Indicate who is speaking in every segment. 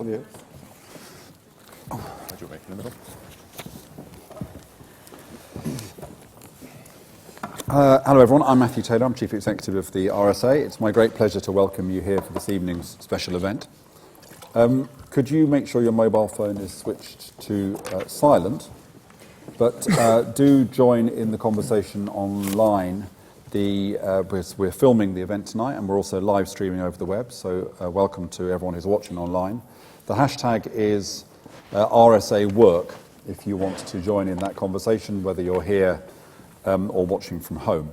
Speaker 1: Yeah.
Speaker 2: Hello everyone, I'm Matthew Taylor, I'm Chief Executive of the RSA. It's my great pleasure to welcome you here for this evening's special event. Could you make sure your mobile phone is switched to silent, but do join in the conversation online. We're filming the event tonight and we're also live streaming over the web, so welcome to everyone who's watching online. The hashtag is RSA Work if you want to join in that conversation, whether you're here or watching from home.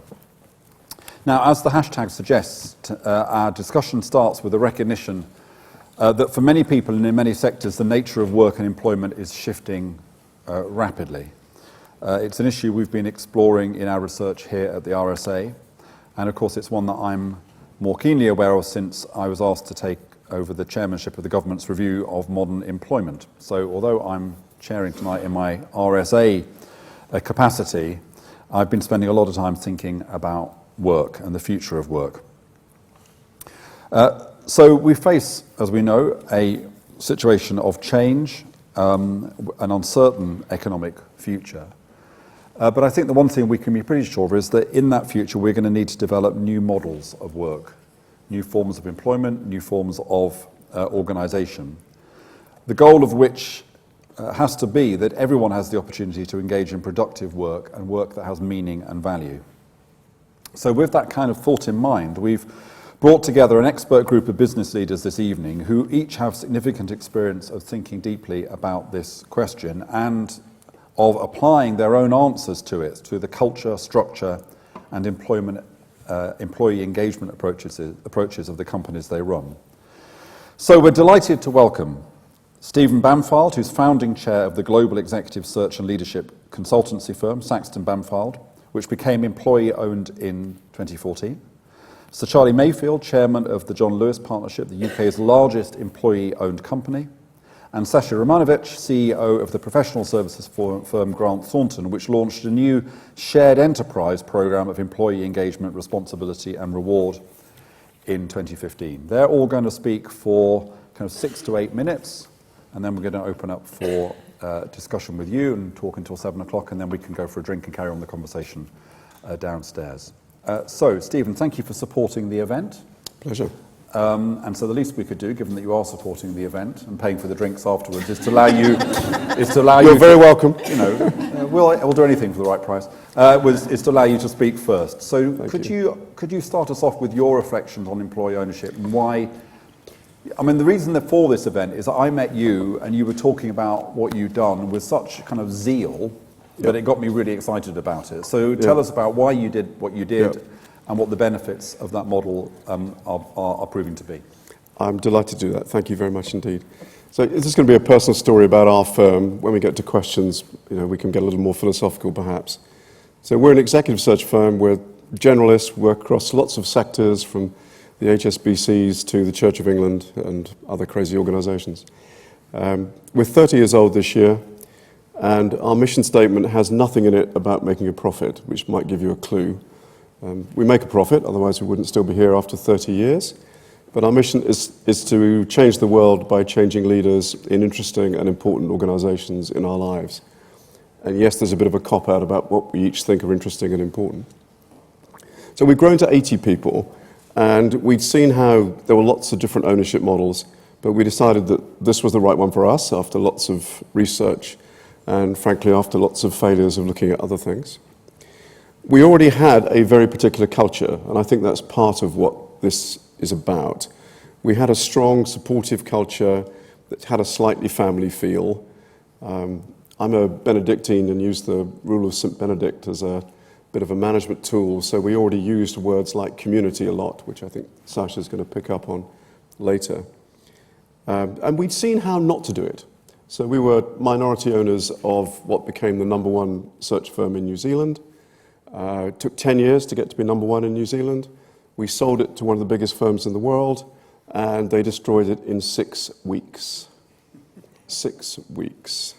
Speaker 2: Now, as the hashtag suggests, our discussion starts with a recognition that for many people and in many sectors, the nature of work and employment is shifting rapidly. It's an issue we've been exploring in our research here at the RSA, and of course it's one that I'm more keenly aware of since I was asked to take over the chairmanship of the government's review of modern employment. So although I'm chairing tonight in my RSA capacity, I've been spending a lot of time thinking about work and the future of work. So we face, as we know, a situation of change, an uncertain economic future. But I think the one thing we can be pretty sure of is that in that future we're going to need to develop new models of work, new forms of employment, new forms of organisation, the goal of which has to be that everyone has the opportunity to engage in productive work and work that has meaning and value. So with that kind of thought in mind, we've brought together an expert group of business leaders this evening who each have significant experience of thinking deeply about this question and of applying their own answers to it, to the culture, structure and employee engagement approaches of the companies they run. So we're delighted to welcome Saxton Bampfylde, who's founding chair of the global executive search and leadership consultancy firm, Saxton Bampfylde, which became employee-owned in 2014. Sir Charlie Mayfield, chairman of the John Lewis Partnership, the UK's largest employee-owned company, and Sacha Romanovitch, CEO of the professional services firm Grant Thornton, which launched a new shared enterprise programme of employee engagement, responsibility and reward in 2015. They're all going to speak for kind of 6 to 8 minutes, and then we're going to open up for discussion with you and talk until 7 o'clock, and then we can go for a drink and carry on the conversation downstairs. So, Stephen, thank you for supporting the event.
Speaker 1: Pleasure.
Speaker 2: And so the least we could do, given that you are supporting the event and paying for the drinks afterwards, is to allow you.
Speaker 1: You're very welcome.
Speaker 2: You know, we'll do anything for the right price. Is to allow you to speak first. So could you start us off with your reflections on employee ownership and why? I mean, the reason for this event is that I met you and you were talking about what you'd done with such kind of zeal that it got me really excited about it. So tell us about why you did what you did. And what the benefits of that model are proving to be.
Speaker 1: I'm delighted to do that. Thank you very much indeed. So this is going to be a personal story about our firm. When we get to questions, we can get a little more philosophical perhaps. So we're an executive search firm. We're generalists, work across lots of sectors from the HSBCs to the Church of England and other crazy organisations. We're 30 years old this year, and our mission statement has nothing in it about making a profit, which might give you a clue. We make a profit, otherwise we wouldn't still be here after 30 years. But our mission is to change the world by changing leaders in interesting and important organisations in our lives. And yes, there's a bit of a cop-out about what we each think are interesting and important. So we've grown to 80 people, and we'd seen how there were lots of different ownership models, but we decided that this was the right one for us after lots of research and frankly after lots of failures of looking at other things. We already had a very particular culture, and I think that's part of what this is about. We had a strong, supportive culture that had a slightly family feel. I'm a Benedictine and use the rule of St. Benedict as a bit of a management tool, so we already used words like community a lot, which I think Sacha's going to pick up on later. And we'd seen how not to do it. So we were minority owners of what became the #1 search firm in New Zealand. It took 10 years to get to be #1 in New Zealand. We sold it to one of the biggest firms in the world, and they destroyed it in 6 weeks. 6 weeks.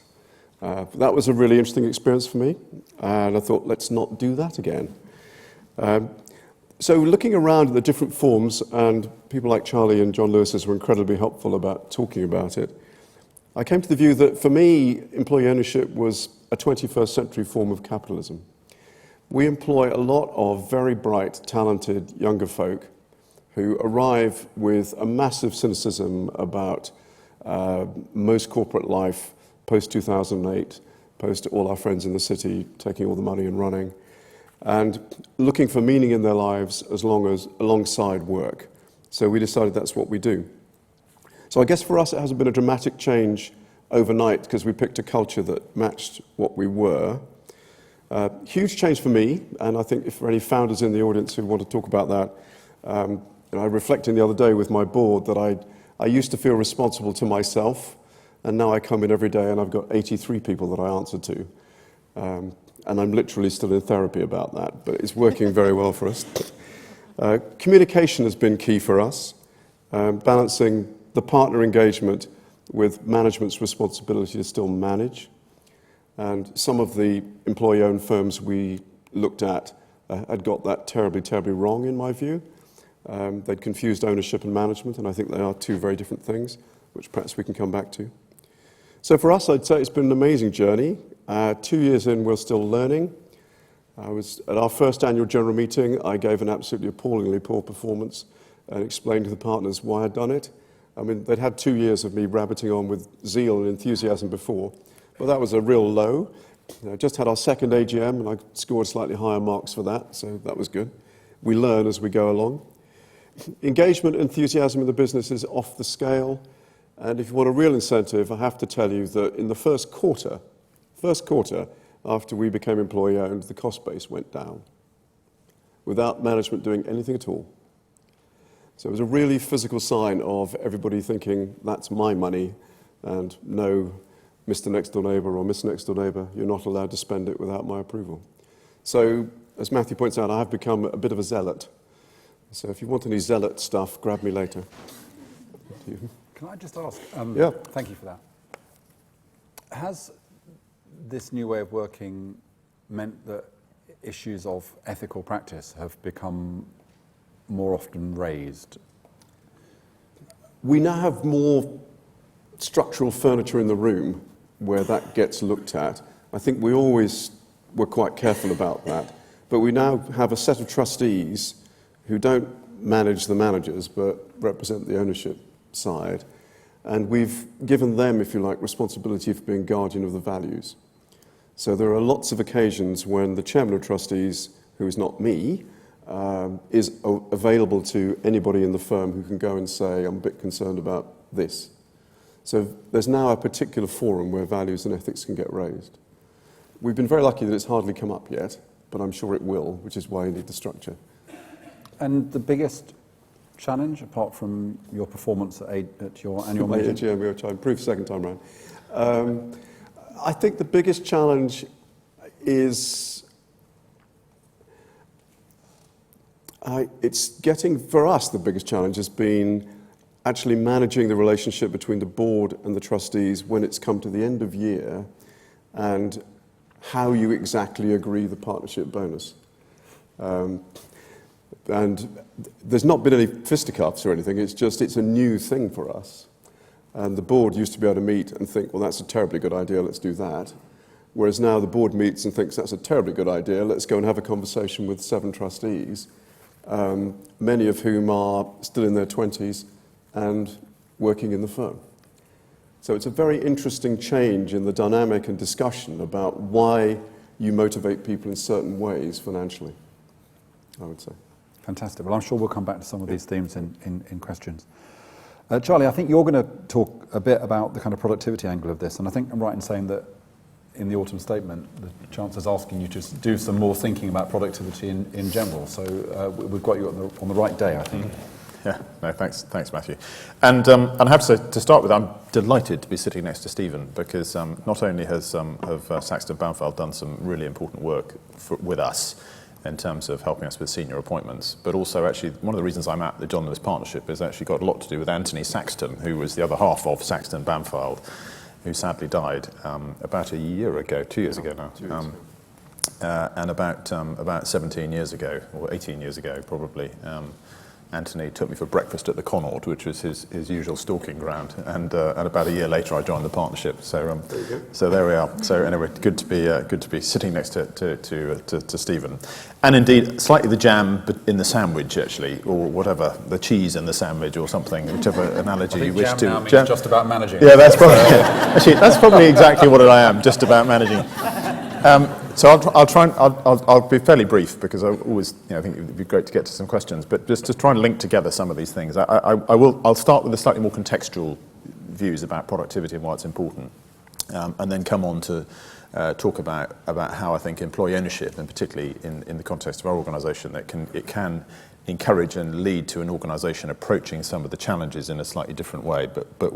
Speaker 1: That was a really interesting experience for me, and I thought, let's not do that again. So looking around at the different forms, and people like Charlie and John Lewis's were incredibly helpful about talking about it, I came to the view that for me, employee ownership was a 21st century form of capitalism. We employ a lot of very bright, talented younger folk who arrive with a massive cynicism about most corporate life post-2008, post all our friends in the city taking all the money and running, and looking for meaning in their lives alongside work. So we decided that's what we do. So I guess for us it hasn't been a dramatic change overnight because we picked a culture that matched what we were. Huge change for me, and I think if for any founders in the audience who want to talk about that, I reflected the other day with my board that I used to feel responsible to myself, and now I come in every day and I've got 83 people that I answer to. And I'm literally still in therapy about that, but it's working very well for us. Communication has been key for us, balancing the partner engagement with management's responsibility to still manage. And some of the employee-owned firms we looked at had got that terribly, terribly wrong, in my view. They'd confused ownership and management, and I think they are two very different things, which perhaps we can come back to. So for us, I'd say it's been an amazing journey. 2 years in, we're still learning. I was at our first annual general meeting. I gave an absolutely appallingly poor performance and explained to the partners why I'd done it. I mean, they'd had 2 years of me rabbiting on with zeal and enthusiasm before, but that was a real low. I just had our second AGM, and I scored slightly higher marks for that, so that was good. We learn as we go along. Engagement, enthusiasm in the business is off the scale, and if you want a real incentive, I have to tell you that in the first quarter after we became employee-owned, the cost base went down without management doing anything at all. So it was a really physical sign of everybody thinking, that's my money, and no, Mr. Next-Door Neighbour or Miss Next-Door Neighbour, you're not allowed to spend it without my approval. So, as Matthew points out, I have become a bit of a zealot. So if you want any zealot stuff, grab me later.
Speaker 2: Can I just ask?
Speaker 1: Yeah.
Speaker 2: Thank you for that. Has this new way of working meant that issues of ethical practice have become more often raised?
Speaker 1: We now have more structural furniture in the room where that gets looked at. I think we always were quite careful about that. But we now have a set of trustees who don't manage the managers but represent the ownership side. And we've given them, if you like, responsibility for being guardian of the values. So there are lots of occasions when the chairman of trustees, who is not me, is available to anybody in the firm who can go and say, I'm a bit concerned about this. So there's now a particular forum where values and ethics can get raised. We've been very lucky that it's hardly come up yet, but I'm sure it will, which is why you need the structure.
Speaker 2: And the biggest challenge, apart from your performance at your annual meeting?
Speaker 1: AGM, we were trying to improve second time round. I think the biggest challenge is for us, the biggest challenge has been actually managing the relationship between the board and the trustees when it's come to the end of year and how you exactly agree the partnership bonus. And there's not been any fisticuffs or anything, it's a new thing for us. And the board used to be able to meet and think, well, that's a terribly good idea, let's do that. Whereas now the board meets and thinks that's a terribly good idea, let's go and have a conversation with 7 trustees, many of whom are still in their 20s and working in the firm. So it's a very interesting change in the dynamic and discussion about why you motivate people in certain ways financially, I would say.
Speaker 2: Fantastic. Well, I'm sure we'll come back to some of these themes in questions. Charlie, I think you're going to talk a bit about the kind of productivity angle of this, and I think I'm right in saying that in the autumn statement, the Chancellor's asking you to do some more thinking about productivity in general. So we've got you on the right day, I think.
Speaker 3: Yeah, no, thanks, Matthew. And I have to say, to start with, I'm delighted to be sitting next to Stephen because not only have Saxton Bampfylde done some really important work with us in terms of helping us with senior appointments, but also actually one of the reasons I'm at the John Lewis Partnership is actually got a lot to do with Anthony Saxton, who was the other half of Saxton Bampfylde, who sadly died about a year ago, 2 years ago now. And about 17 years ago, or 18 years ago probably, Anthony took me for breakfast at the Connaught, which was his usual stalking ground. And about a year later, I joined the partnership. So so there we are. So anyway, good to be sitting next to Stephen. And indeed, slightly the jam in the sandwich, actually, or whatever, the cheese in the sandwich or something, whichever analogy you wish
Speaker 2: jam
Speaker 3: to.
Speaker 2: Now means just about managing.
Speaker 3: Yeah, that's probably actually that's probably exactly what I am, just about managing. So I'll be fairly brief because I always, I think it would be great to get to some questions. But just to try and link together some of these things, I'll start with the slightly more contextual views about productivity and why it's important, and then come on to talk about how I think employee ownership, and particularly in the context of our organisation, it can encourage and lead to an organisation approaching some of the challenges in a slightly different way, but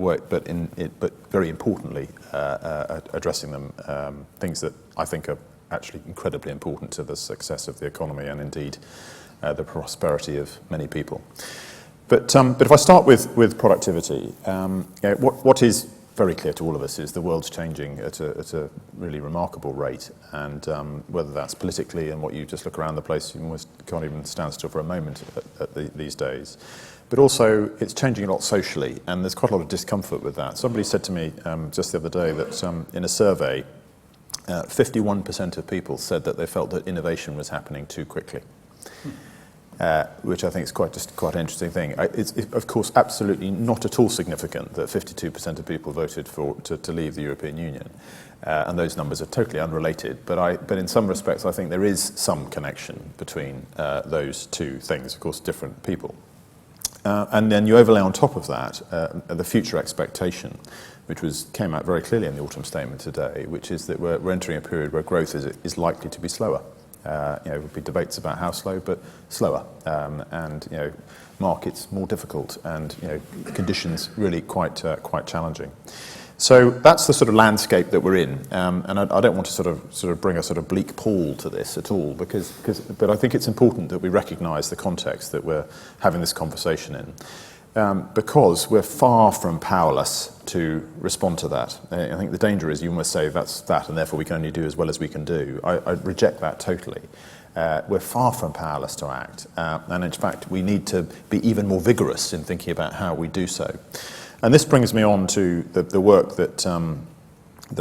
Speaker 3: very importantly addressing them, things that I think are actually incredibly important to the success of the economy and indeed the prosperity of many people. But if I start with productivity, what is very clear to all of us is the world's changing at a really remarkable rate, and whether that's politically and what you just look around the place, you almost can't even stand still for a moment these days. But also, it's changing a lot socially, and there's quite a lot of discomfort with that. Somebody said to me just the other day that in a survey, 51% of people said that they felt that innovation was happening too quickly, which I think is quite an interesting thing. It's of course absolutely not at all significant that 52% of people voted to leave the European Union, and those numbers are totally unrelated. But in some respects, I think there is some connection between those two things. Of course, different people, and then you overlay on top of that the future expectation, which came out very clearly in the autumn statement today, which is that we're entering a period where growth is likely to be slower. There will be debates about how slow, but slower, and markets more difficult, and conditions really quite challenging. So that's the sort of landscape that we're in, and I don't want to sort of bring a sort of bleak pall to this at all, but I think it's important that we recognise the context that we're having this conversation in. Because we're far from powerless to respond to that. I think the danger is you almost say that's that, and therefore we can only do as well as we can do. I reject that totally. We're far from powerless to act, and in fact we need to be even more vigorous in thinking about how we do so. And this brings me on to the work that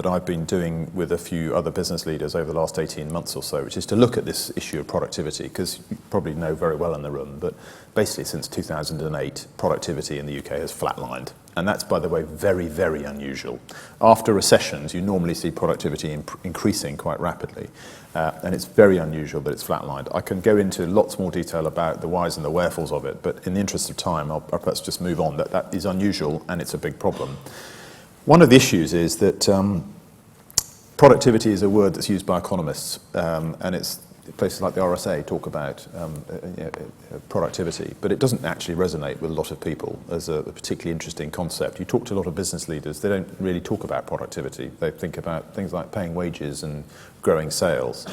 Speaker 3: I've been doing with a few other business leaders over the last 18 months or so, which is to look at this issue of productivity, because you probably know very well in the room, but basically since 2008, productivity in the UK has flatlined. And that's, by the way, very, very unusual. After recessions, you normally see productivity increasing quite rapidly, and it's very unusual that it's flatlined. I can go into lots more detail about the whys and the wherefores of it, but in the interest of time, I'll perhaps just move on. That is unusual, and it's a big problem. One of the issues is that productivity is a word that's used by economists, and it's places like the RSA talk about productivity, but it doesn't actually resonate with a lot of people as a particularly interesting concept. You talk to a lot of business leaders, they don't really talk about productivity. They think about things like paying wages and growing sales.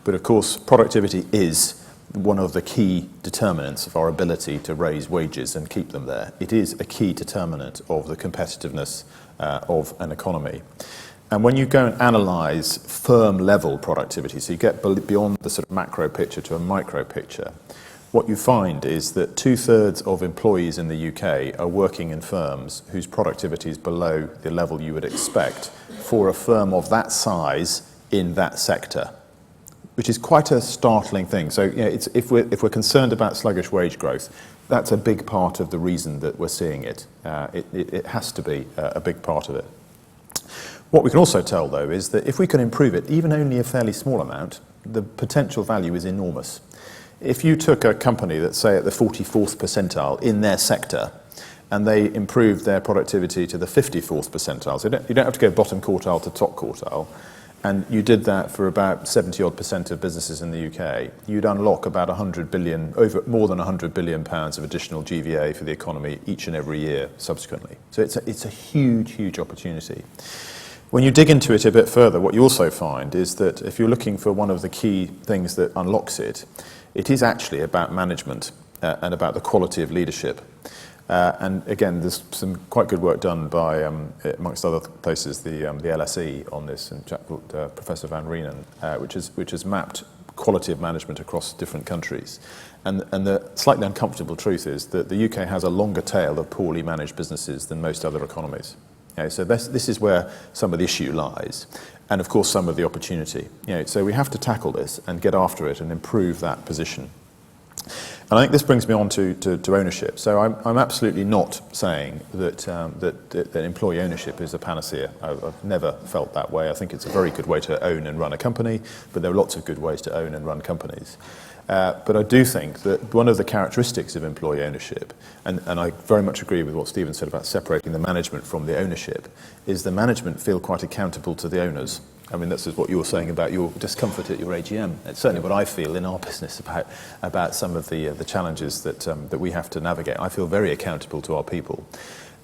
Speaker 3: But of course, productivity is one of the key determinants of our ability to raise wages and keep them there. It is a key determinant of the competitiveness of an economy. And when you go and analyse firm-level productivity, so you get beyond the sort of macro picture to a micro picture, what you find is that 2/3 of employees in the UK are working in firms whose productivity is below the level you would expect for a firm of that size in that sector, which is quite a startling thing. So if we're concerned about sluggish wage growth, that's a big part of the reason that we're seeing it. It has to be a big part of it. What we can also tell, though, is that if we can improve it, even only a fairly small amount, the potential value is enormous. If you took a company that's, say, at the 44th percentile in their sector, and they improved their productivity to the 54th percentile, so you don't have to go bottom quartile to top quartile, and you did that for about 70-odd% of businesses in the UK, you'd unlock about 100 billion, more than 100 billion pounds of additional GVA for the economy each and every year subsequently. So it's a huge, huge opportunity. When you dig into it a bit further, what you also find is that if you're looking for one of the key things that unlocks it, it is actually about management and about the quality of leadership. And again, there's some quite good work done by, amongst other places, the LSE on this, and a chap called Professor Van Reenen, which has mapped quality of management across different countries. And the slightly uncomfortable truth is that the UK has a longer tail of poorly managed businesses than most other economies. So this is where some of the issue lies, and of course some of the opportunity. So we have to tackle this and get after it and improve that position. And I think this brings me on to ownership. So I'm absolutely not saying that employee ownership is a panacea. I've never felt that way. I think it's a very good way to own and run a company, but there are lots of good ways to own and run companies. But I do think that one of the characteristics of employee ownership, and I very much agree with what Stephen said about separating the management from the ownership, is the management feel quite accountable to the owners. I mean, this is what you were saying about your discomfort at your AGM. It's certainly what I feel in our business about some of the challenges that we have to navigate. I feel very accountable to our people.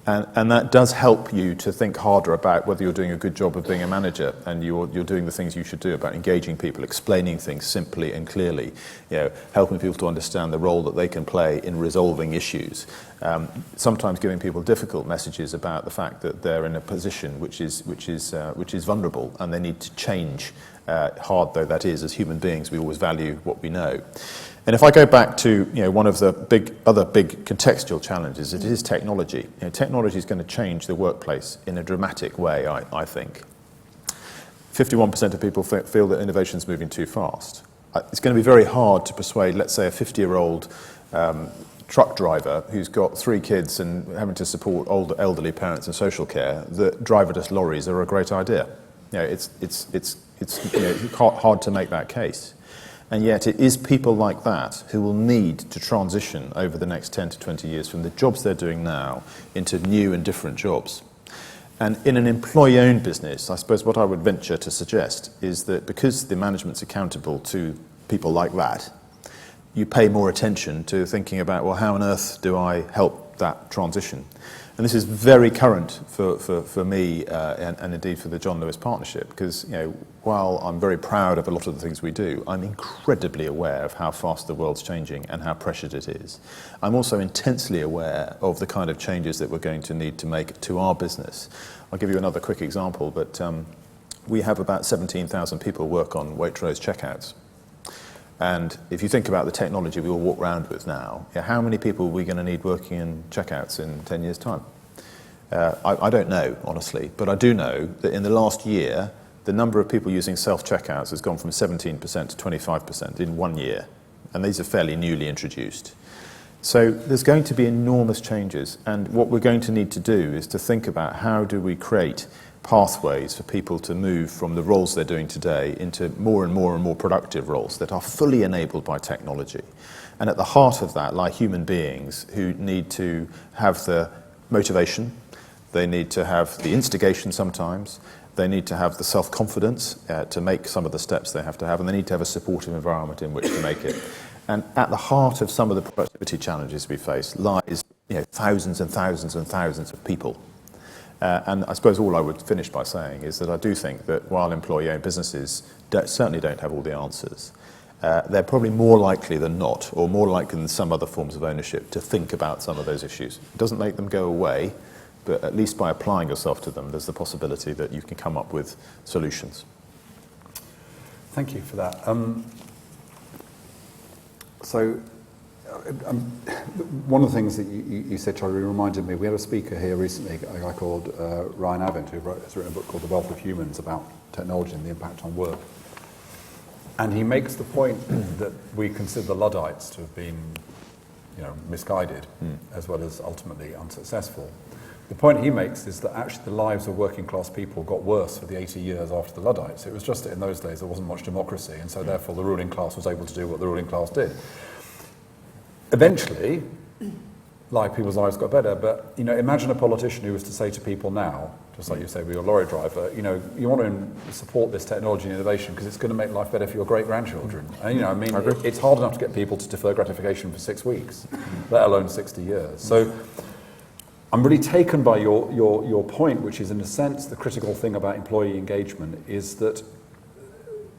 Speaker 3: And that does help you to think harder about whether you're doing a good job of being a manager and you're doing the things you should do about engaging people, explaining things simply and clearly, helping people to understand the role that they can play in resolving issues. Sometimes giving people difficult messages about the fact that they're in a position which is vulnerable and they need to change. Hard though that is, as human beings, we always value what we know. And if I go back to one of the other big contextual challenges, it is technology. Technology is going to change the workplace in a dramatic way, I think. 51% of people feel that innovation is moving too fast. It's going to be very hard to persuade, let's say, a 50-year-old truck driver who's got 3 kids and having to support elderly parents in social care that driverless lorries are a great idea. It's hard to make that case. And yet it is people like that who will need to transition over the next 10 to 20 years from the jobs they're doing now into new and different jobs. And in an employee-owned business, I suppose what I would venture to suggest is that because the management's accountable to people like that, you pay more attention to thinking about, well, how on earth do I help that transition? And this is very current for me and indeed for the John Lewis Partnership, because while I'm very proud of a lot of the things we do, I'm incredibly aware of how fast the world's changing and how pressured it is. I'm also intensely aware of the kind of changes that we're going to need to make to our business. I'll give you another quick example, but we have about 17,000 people work on Waitrose checkouts. And if you think about the technology we all walk around with now, how many people are we going to need working in checkouts in 10 years' time? I don't know, honestly, but I do know that in the last year, the number of people using self-checkouts has gone from 17% to 25% in 1 year. And these are fairly newly introduced. So there's going to be enormous changes. And what we're going to need to do is to think about how do we create pathways for people to move from the roles they're doing today into more and more and more productive roles that are fully enabled by technology. And at the heart of that lie human beings who need to have the motivation, they need to have the instigation sometimes, they need to have the self-confidence to make some of the steps they have to have, and they need to have a supportive environment in which to make it. And at the heart of some of the productivity challenges we face lies thousands and thousands and thousands of people. And I suppose all I would finish by saying is that I do think that while employee-owned businesses certainly don't have all the answers, they're probably more likely than not, or more likely than some other forms of ownership, to think about some of those issues. It doesn't make them go away, but at least by applying yourself to them, there's the possibility that you can come up with solutions.
Speaker 2: Thank you for that. One of the things that you said, Charlie, reminded me, we had a speaker here recently, a guy called Ryan Avent, who has written a book called The Wealth of Humans about technology and the impact on work. And he makes the point that we consider the Luddites to have been misguided, as well as ultimately unsuccessful. The point he makes is that actually the lives of working class people got worse for the 80 years after the Luddites. It was just that in those days there wasn't much democracy, and so therefore the ruling class was able to do what the ruling class did. Eventually, people's lives got better, but imagine a politician who was to say to people now, just like you say with your lorry driver, you want to support this technology and innovation because it's going to make life better for your great-grandchildren. And it's hard enough to get people to defer gratification for 6 weeks, let alone 60 years. So I'm really taken by your point, which is in a sense the critical thing about employee engagement is that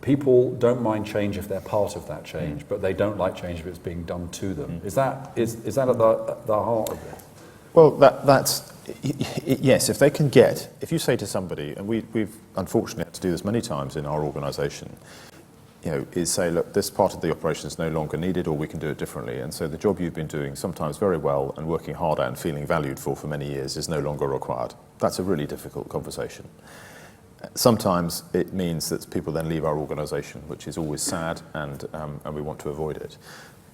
Speaker 2: people don't mind change if they're part of that change, but they don't like change if it's being done to them. Is that at the heart of it?
Speaker 3: Well, yes, if they can get, if you say to somebody, and we've unfortunately had to do this many times in our organisation, is say, look, this part of the operation is no longer needed, or we can do it differently. And so the job you've been doing sometimes very well and working hard at and feeling valued for many years is no longer required. That's a really difficult conversation. Sometimes it means that people then leave our organisation, which is always sad, and we want to avoid it.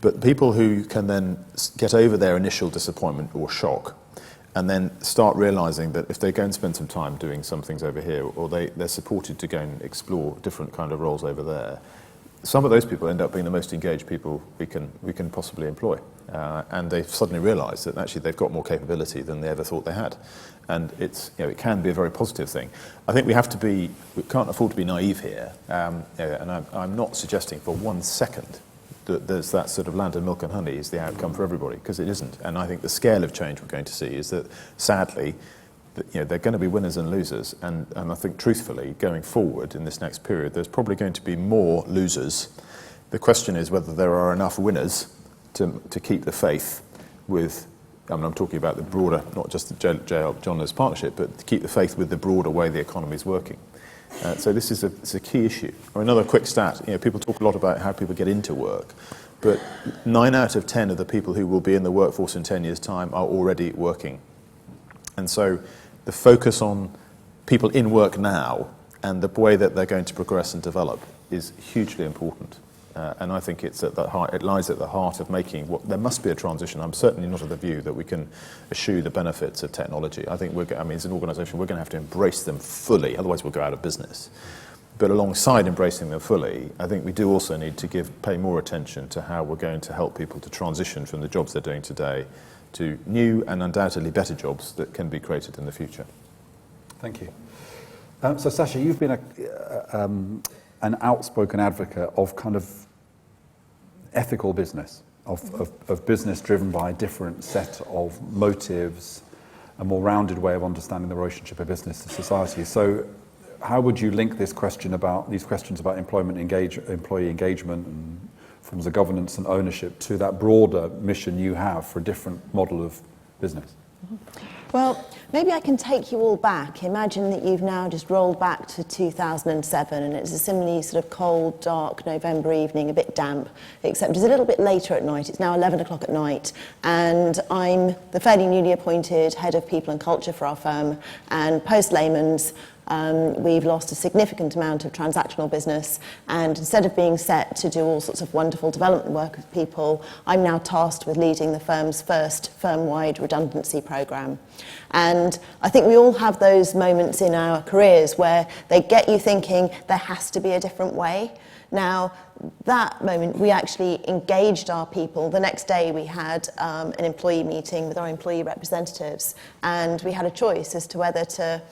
Speaker 3: But people who can then get over their initial disappointment or shock and then start realising that if they go and spend some time doing some things over here, or they're supported to go and explore different kind of roles over there, some of those people end up being the most engaged people we can possibly employ. And they've suddenly realised that actually they've got more capability than they ever thought they had. And it can be a very positive thing. I think we can't afford to be naive here. And I'm not suggesting for 1 second that there's that sort of land and milk and honey is the outcome for everybody, because it isn't. And I think the scale of change we're going to see is that, sadly, there are going to be winners and losers. And I think, truthfully, going forward in this next period, there's probably going to be more losers. The question is whether there are enough winners to keep the faith with, I'm talking about the broader, not just the JL John Lewis partnership, but to keep the faith with the broader way the economy is working. So this is a key issue. Another quick stat, people talk a lot about how people get into work, but 9 out of 10 of the people who will be in the workforce in 10 years' time are already working. And so the focus on people in work now and the way that they're going to progress and develop is hugely important. And I think it's at the heart, it lies at the heart of making there must be a transition. I'm certainly not of the view that we can eschew the benefits of technology. I think as an organisation, we're going to have to embrace them fully, otherwise we'll go out of business. But alongside embracing them fully, I think we do also need to pay more attention to how we're going to help people to transition from the jobs they're doing today to new and undoubtedly better jobs that can be created in the future.
Speaker 2: Thank you. So Sacha, you've been an outspoken advocate of kind of ethical business, of business driven by a different set of motives, a more rounded way of understanding the relationship of business to society. So how would you link these questions about employee engagement and forms of governance and ownership to that broader mission you have for a different model of business?
Speaker 4: Well, maybe I can take you all back. Imagine that you've now just rolled back to 2007 and it's a similarly sort of cold, dark November evening, a bit damp, except it's a little bit later at night. It's now 11 o'clock at night and I'm the fairly newly appointed head of people and culture for our firm, and post Lehman's we've lost a significant amount of transactional business, and instead of being set to do all sorts of wonderful development work with people, I'm now tasked with leading the firm's first firm-wide redundancy programme. And I think we all have those moments in our careers where they get you thinking there has to be a different way. Now, that moment, we actually engaged our people. The next day, we had an employee meeting with our employee representatives, and we had a choice as to whether to,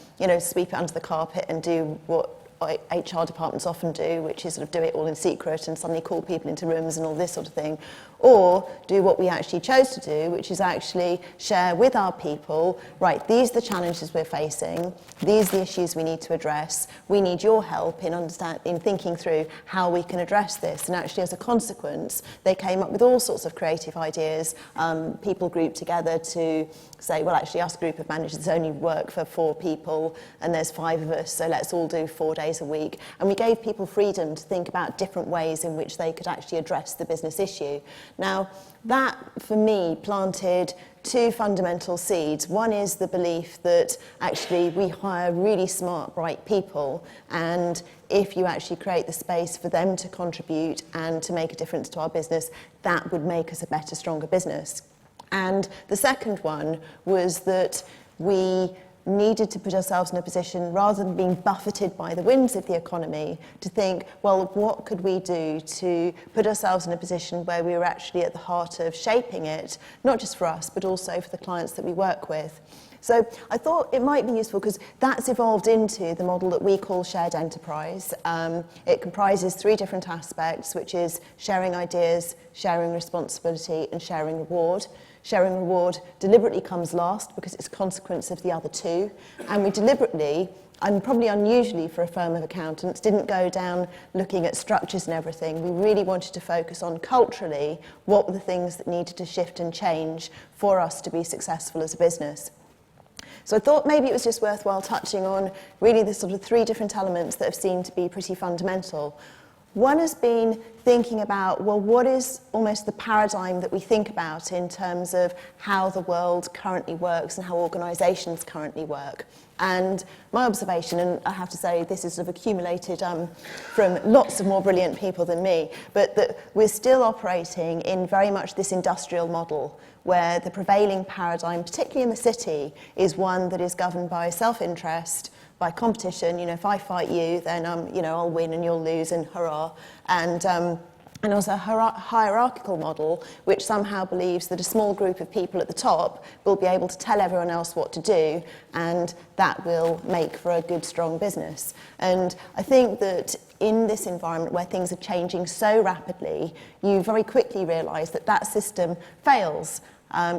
Speaker 4: sweep it under the carpet and do what HR departments often do, which is sort of do it all in secret and suddenly call people into rooms and all this sort of thing, or do what we actually chose to do, which is actually share with our people, right, these are the challenges we're facing, these are the issues we need to address, we need your help in thinking through how we can address this. And actually, as a consequence, they came up with all sorts of creative ideas. People grouped together to say, well, actually, us group of managers only work for 4 people, and there's 5 of us, so let's all do 4 days a week. And we gave people freedom to think about different ways in which they could actually address the business issue. Now, that, for me, planted 2 fundamental seeds. One is the belief that actually we hire really smart, bright people, and if you actually create the space for them to contribute and to make a difference to our business, that would make us a better, stronger business. And the second one was that we needed to put ourselves in a position, rather than being buffeted by the winds of the economy, to think, well, what could we do to put ourselves in a position where we were actually at the heart of shaping it, not just for us, but also for the clients that we work with. So I thought it might be useful because that's evolved into the model that we call shared enterprise. It comprises 3 different aspects, which is sharing ideas, sharing responsibility, and sharing reward. sharing reward deliberately comes last because it's a consequence of the other two. And we deliberately, and probably unusually for a firm of accountants, didn't go down looking at structures and everything. We really wanted to focus on culturally what were the things that needed to shift and change for us to be successful as a business. So I thought maybe it was just worthwhile touching on really the sort of three different elements that have seemed to be pretty fundamental. One has been thinking about, well, what is almost the paradigm that we think about in terms of how the world currently works and how organisations currently work. And my observation, and I have to say this is sort of accumulated from lots of more brilliant people than me, but that we're still operating in very much this industrial model where the prevailing paradigm, particularly in the city, is one that is governed by self-interest, by competition. You know, if I fight you, then I'll win and you'll lose, and hurrah. And also a hierarchical model which somehow believes that a small group of people at the top will be able to tell everyone else what to do, and that will make for a good, strong business. And I think that in this environment where things are changing so rapidly, you very quickly realise that that system fails.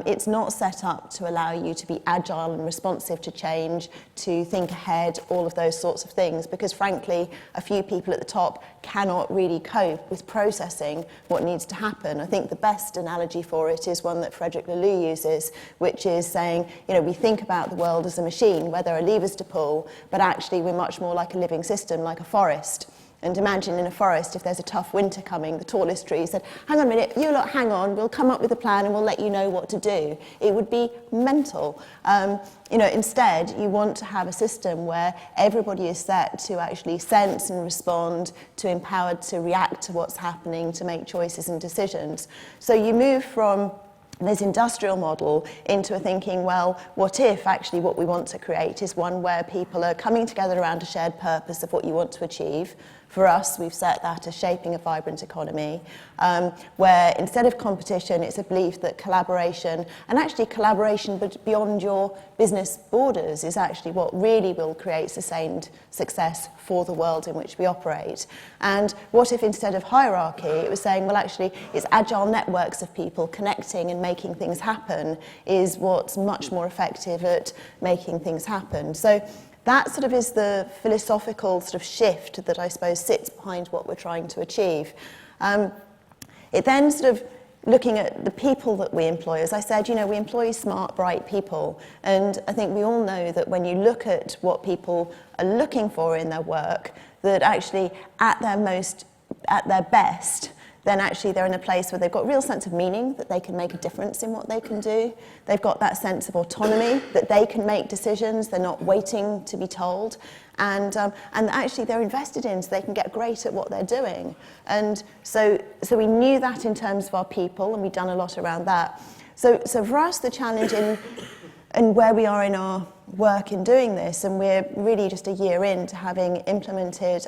Speaker 4: It's not set up to allow you to be agile and responsive to change, to think ahead, all of those sorts of things, because frankly, a few people at the top cannot really cope with processing what needs to happen. I think the best analogy for it is one that Frederick Laloux uses, which is saying, we think about the world as a machine where there are levers to pull, but actually we're much more like a living system, like a forest. And imagine in a forest, if there's a tough winter coming, the tallest tree said, hang on a minute, you lot hang on, we'll come up with a plan and we'll let you know what to do. It would be mental. Instead, you want to have a system where everybody is set to actually sense and respond, to empowered to react to what's happening, to make choices and decisions. So you move from this industrial model into a thinking, well, what if actually what we want to create is one where people are coming together around a shared purpose of what you want to achieve. For us, we've set that as shaping a vibrant economy, where instead of competition, it's a belief that collaboration, and actually collaboration but beyond your business borders, is actually what really will create sustained success for the world in which we operate. And what if instead of hierarchy, it was saying, well, actually, it's agile networks of people connecting and making things happen is what's much more effective at making things happen. So that sort of is the philosophical sort of shift that I suppose sits behind what we're trying to achieve. It then sort of looking at the people that we employ. As I said, we employ smart, bright people. And I think we all know that when you look at what people are looking for in their work, that actually at their best, then actually they're in a place where they've got a real sense of meaning, that they can make a difference in what they can do. They've got that sense of autonomy, that they can make decisions, they're not waiting to be told. And actually they're invested in so they can get great at what they're doing. And so we knew that in terms of our people, and we've done a lot around that. So for us, the challenge and where we are in our work in doing this, and we're really just a year into having implemented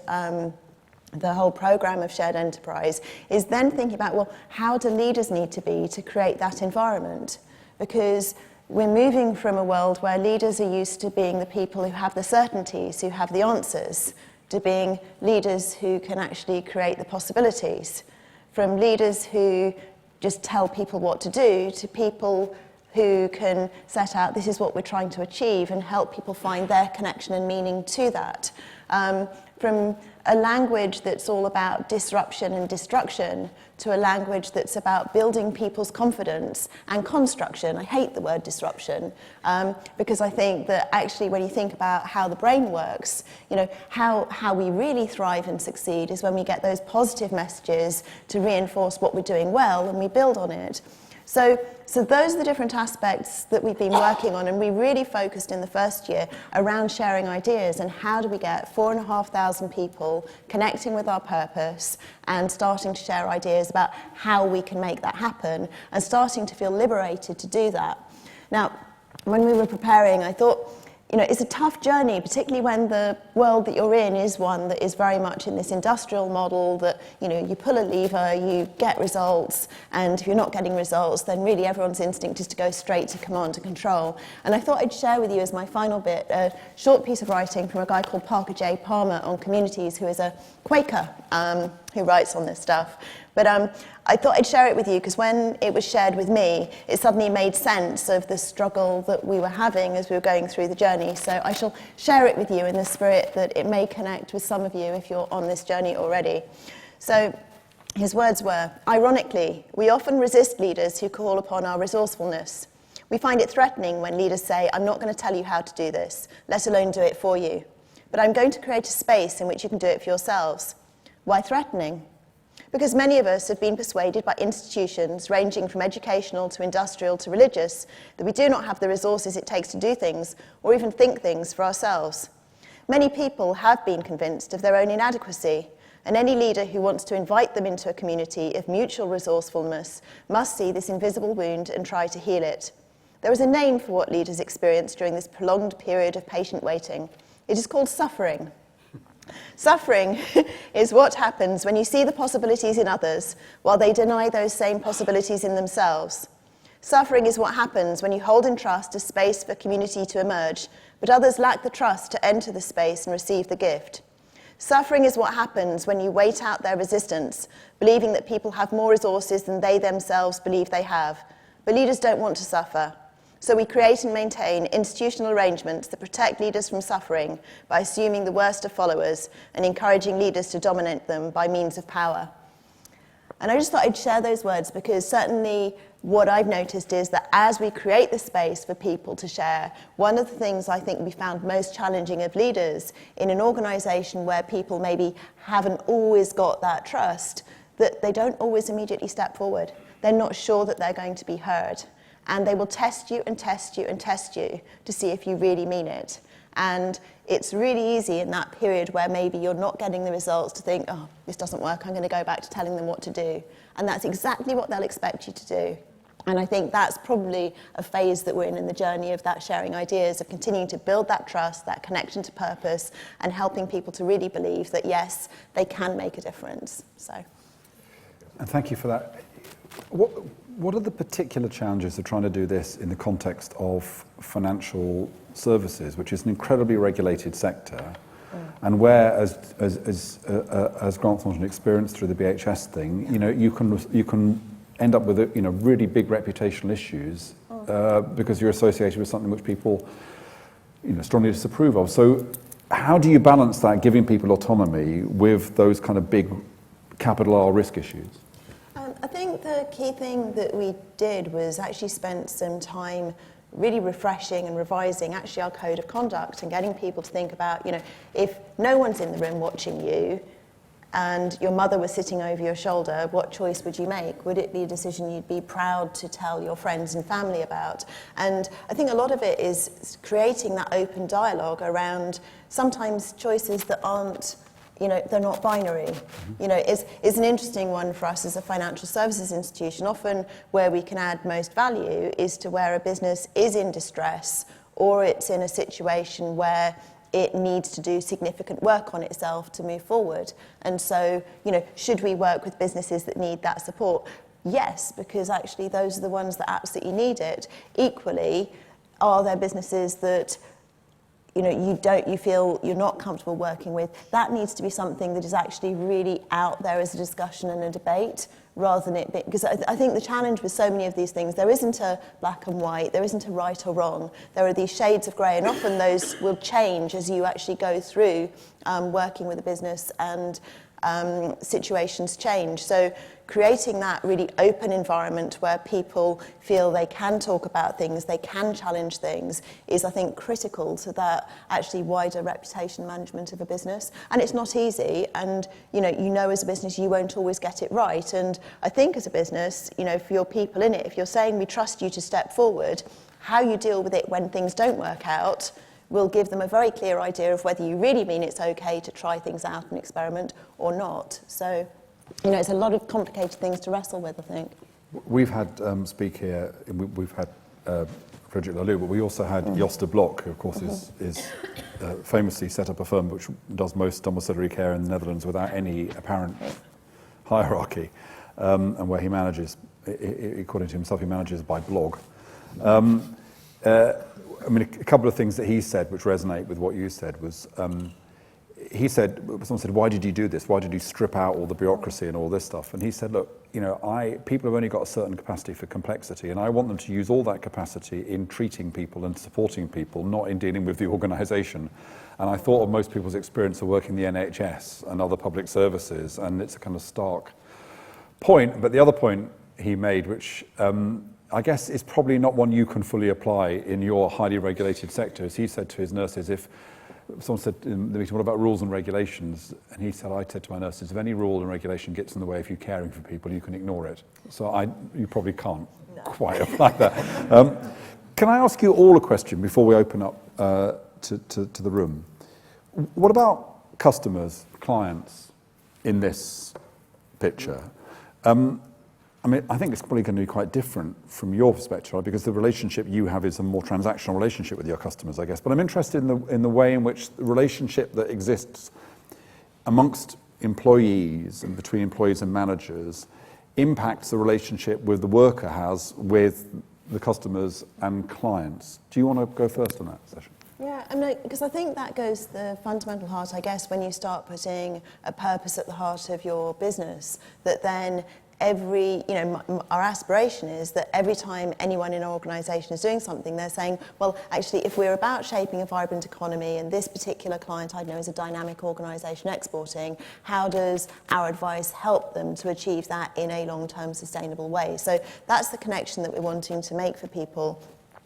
Speaker 4: the whole program of shared enterprise, is then thinking about, well, how do leaders need to be to create that environment? Because we're moving from a world where leaders are used to being the people who have the certainties, who have the answers, to being leaders who can actually create the possibilities. From leaders who just tell people what to do, to people who can set out, this is what we're trying to achieve, and help people find their connection and meaning to that. From a language that's all about disruption and destruction to a language that's about building people's confidence and construction. I hate the word disruption because I think that actually when you think about how the brain works, how we really thrive and succeed is when we get those positive messages to reinforce what we're doing well and we build on it. So those are the different aspects that we've been working on, and we really focused in the first year around sharing ideas and how do we get 4,500 people connecting with our purpose and starting to share ideas about how we can make that happen and starting to feel liberated to do that. Now, when we were preparing, I thought, it's a tough journey, particularly when the world that you're in is one that is very much in this industrial model that, you pull a lever, you get results, and if you're not getting results, then really everyone's instinct is to go straight to command and control. And I thought I'd share with you as my final bit a short piece of writing from a guy called Parker J. Palmer on communities, who is a Quaker, who writes on this stuff. But I thought I'd share it with you because when it was shared with me, it suddenly made sense of the struggle that we were having as we were going through the journey. So I shall share it with you in the spirit that it may connect with some of you if you're on this journey already. So his words were, "Ironically, we often resist leaders who call upon our resourcefulness. We find it threatening when leaders say, 'I'm not going to tell you how to do this, let alone do it for you. But I'm going to create a space in which you can do it for yourselves.' Why threatening? Because many of us have been persuaded by institutions ranging from educational to industrial to religious that we do not have the resources it takes to do things or even think things for ourselves. Many people have been convinced of their own inadequacy, and any leader who wants to invite them into a community of mutual resourcefulness must see this invisible wound and try to heal it. There is a name for what leaders experience during this prolonged period of patient waiting. It is called suffering. Suffering is what happens when you see the possibilities in others while they deny those same possibilities in themselves. Suffering is what happens when you hold in trust a space for community to emerge, but others lack the trust to enter the space and receive the gift. Suffering is what happens when you wait out their resistance, believing that people have more resources than they themselves believe they have. But leaders don't want to suffer. So we create and maintain institutional arrangements that protect leaders from suffering by assuming the worst of followers and encouraging leaders to dominate them by means of power." And I just thought I'd share those words because certainly what I've noticed is that as we create the space for people to share, one of the things I think we found most challenging of leaders in an organisation where people maybe haven't always got that trust, that they don't always immediately step forward. They're not sure that they're going to be heard. And they will test you and test you and test you to see if you really mean it. And it's really easy in that period where maybe you're not getting the results to think, oh, this doesn't work, I'm going to go back to telling them what to do. And that's exactly what they'll expect you to do. And I think that's probably a phase that we're in the journey of that sharing ideas, of continuing to build that trust, that connection to purpose, and helping people to really believe that, yes, they can make a difference. So.
Speaker 2: And thank you for that. What are the particular challenges of trying to do this in the context of financial services, which is an incredibly regulated sector, and where, as Grant Thornton experienced through the BHS thing, you can end up with really big reputational issues because you're associated with something which people strongly disapprove of. So, how do you balance that, giving people autonomy, with those kind of big capital R risk issues?
Speaker 4: I think the key thing that we did was actually spent some time really refreshing and revising actually our code of conduct and getting people to think about, if no one's in the room watching you and your mother was sitting over your shoulder, what choice would you make? Would it be a decision you'd be proud to tell your friends and family about? And I think a lot of it is creating that open dialogue around sometimes choices that aren't, they're not binary. Is an interesting one for us as a financial services institution. Often where we can add most value is to where a business is in distress or it's in a situation where it needs to do significant work on itself to move forward. And so, should we work with businesses that need that support? Yes, because actually those are the ones that absolutely need it. Equally, are there businesses that you feel you're not comfortable working with? That needs to be something that is actually really out there as a discussion and a debate, rather than it be, because I think the challenge with so many of these things, there isn't a black and white, there isn't a right or wrong, there are these shades of grey, and often those will change as you actually go through working with a business and situations change. So creating that really open environment where people feel they can talk about things, they can challenge things, is, I think, critical to that actually wider reputation management of a business. And it's not easy, and as a business you won't always get it right. And I think as a business, for your people in it, if you're saying we trust you to step forward, how you deal with it when things don't work out will give them a very clear idea of whether you really mean it's okay to try things out and experiment or not. So, it's a lot of complicated things to wrestle with, I think.
Speaker 2: We've had speak here, we've had Frederick Laloux, but we also had Josta Blok, who of course is famously set up a firm which does most domiciliary care in the Netherlands without any apparent hierarchy, and where he manages, according to himself, he manages by blog. A couple of things that he said which resonate with what you said was he said, someone said, why did you do this? Why did you strip out all the bureaucracy and all this stuff? And he said, look, people have only got a certain capacity for complexity, and I want them to use all that capacity in treating people and supporting people, not in dealing with the organisation. And I thought of most people's experience of working the NHS and other public services, and it's a kind of stark point. But the other point he made, which I guess is probably not one you can fully apply in your highly regulated sectors. He said to his nurses, if someone said in the meeting, what about rules and regulations? And he said, I said to my nurses, if any rule and regulation gets in the way of you caring for people, you can ignore it. So you probably can't quite apply that. Can I ask you all a question before we open up to the room? What about customers, clients in this picture? I think it's probably going to be quite different from your perspective, right? Because the relationship you have is a more transactional relationship with your customers, I guess. But I'm interested in the way in which the relationship that exists amongst employees and between employees and managers impacts the relationship with the worker has with the customers and clients. Do you want to go first on that session?
Speaker 4: Yeah, because I think that goes to the fundamental heart, I guess, when you start putting a purpose at the heart of your business, that then our aspiration is that every time anyone in an organisation is doing something, they're saying, well, actually, if we're about shaping a vibrant economy and this particular client, I know, is a dynamic organisation exporting, how does our advice help them to achieve that in a long-term sustainable way? So that's the connection that we're wanting to make for people.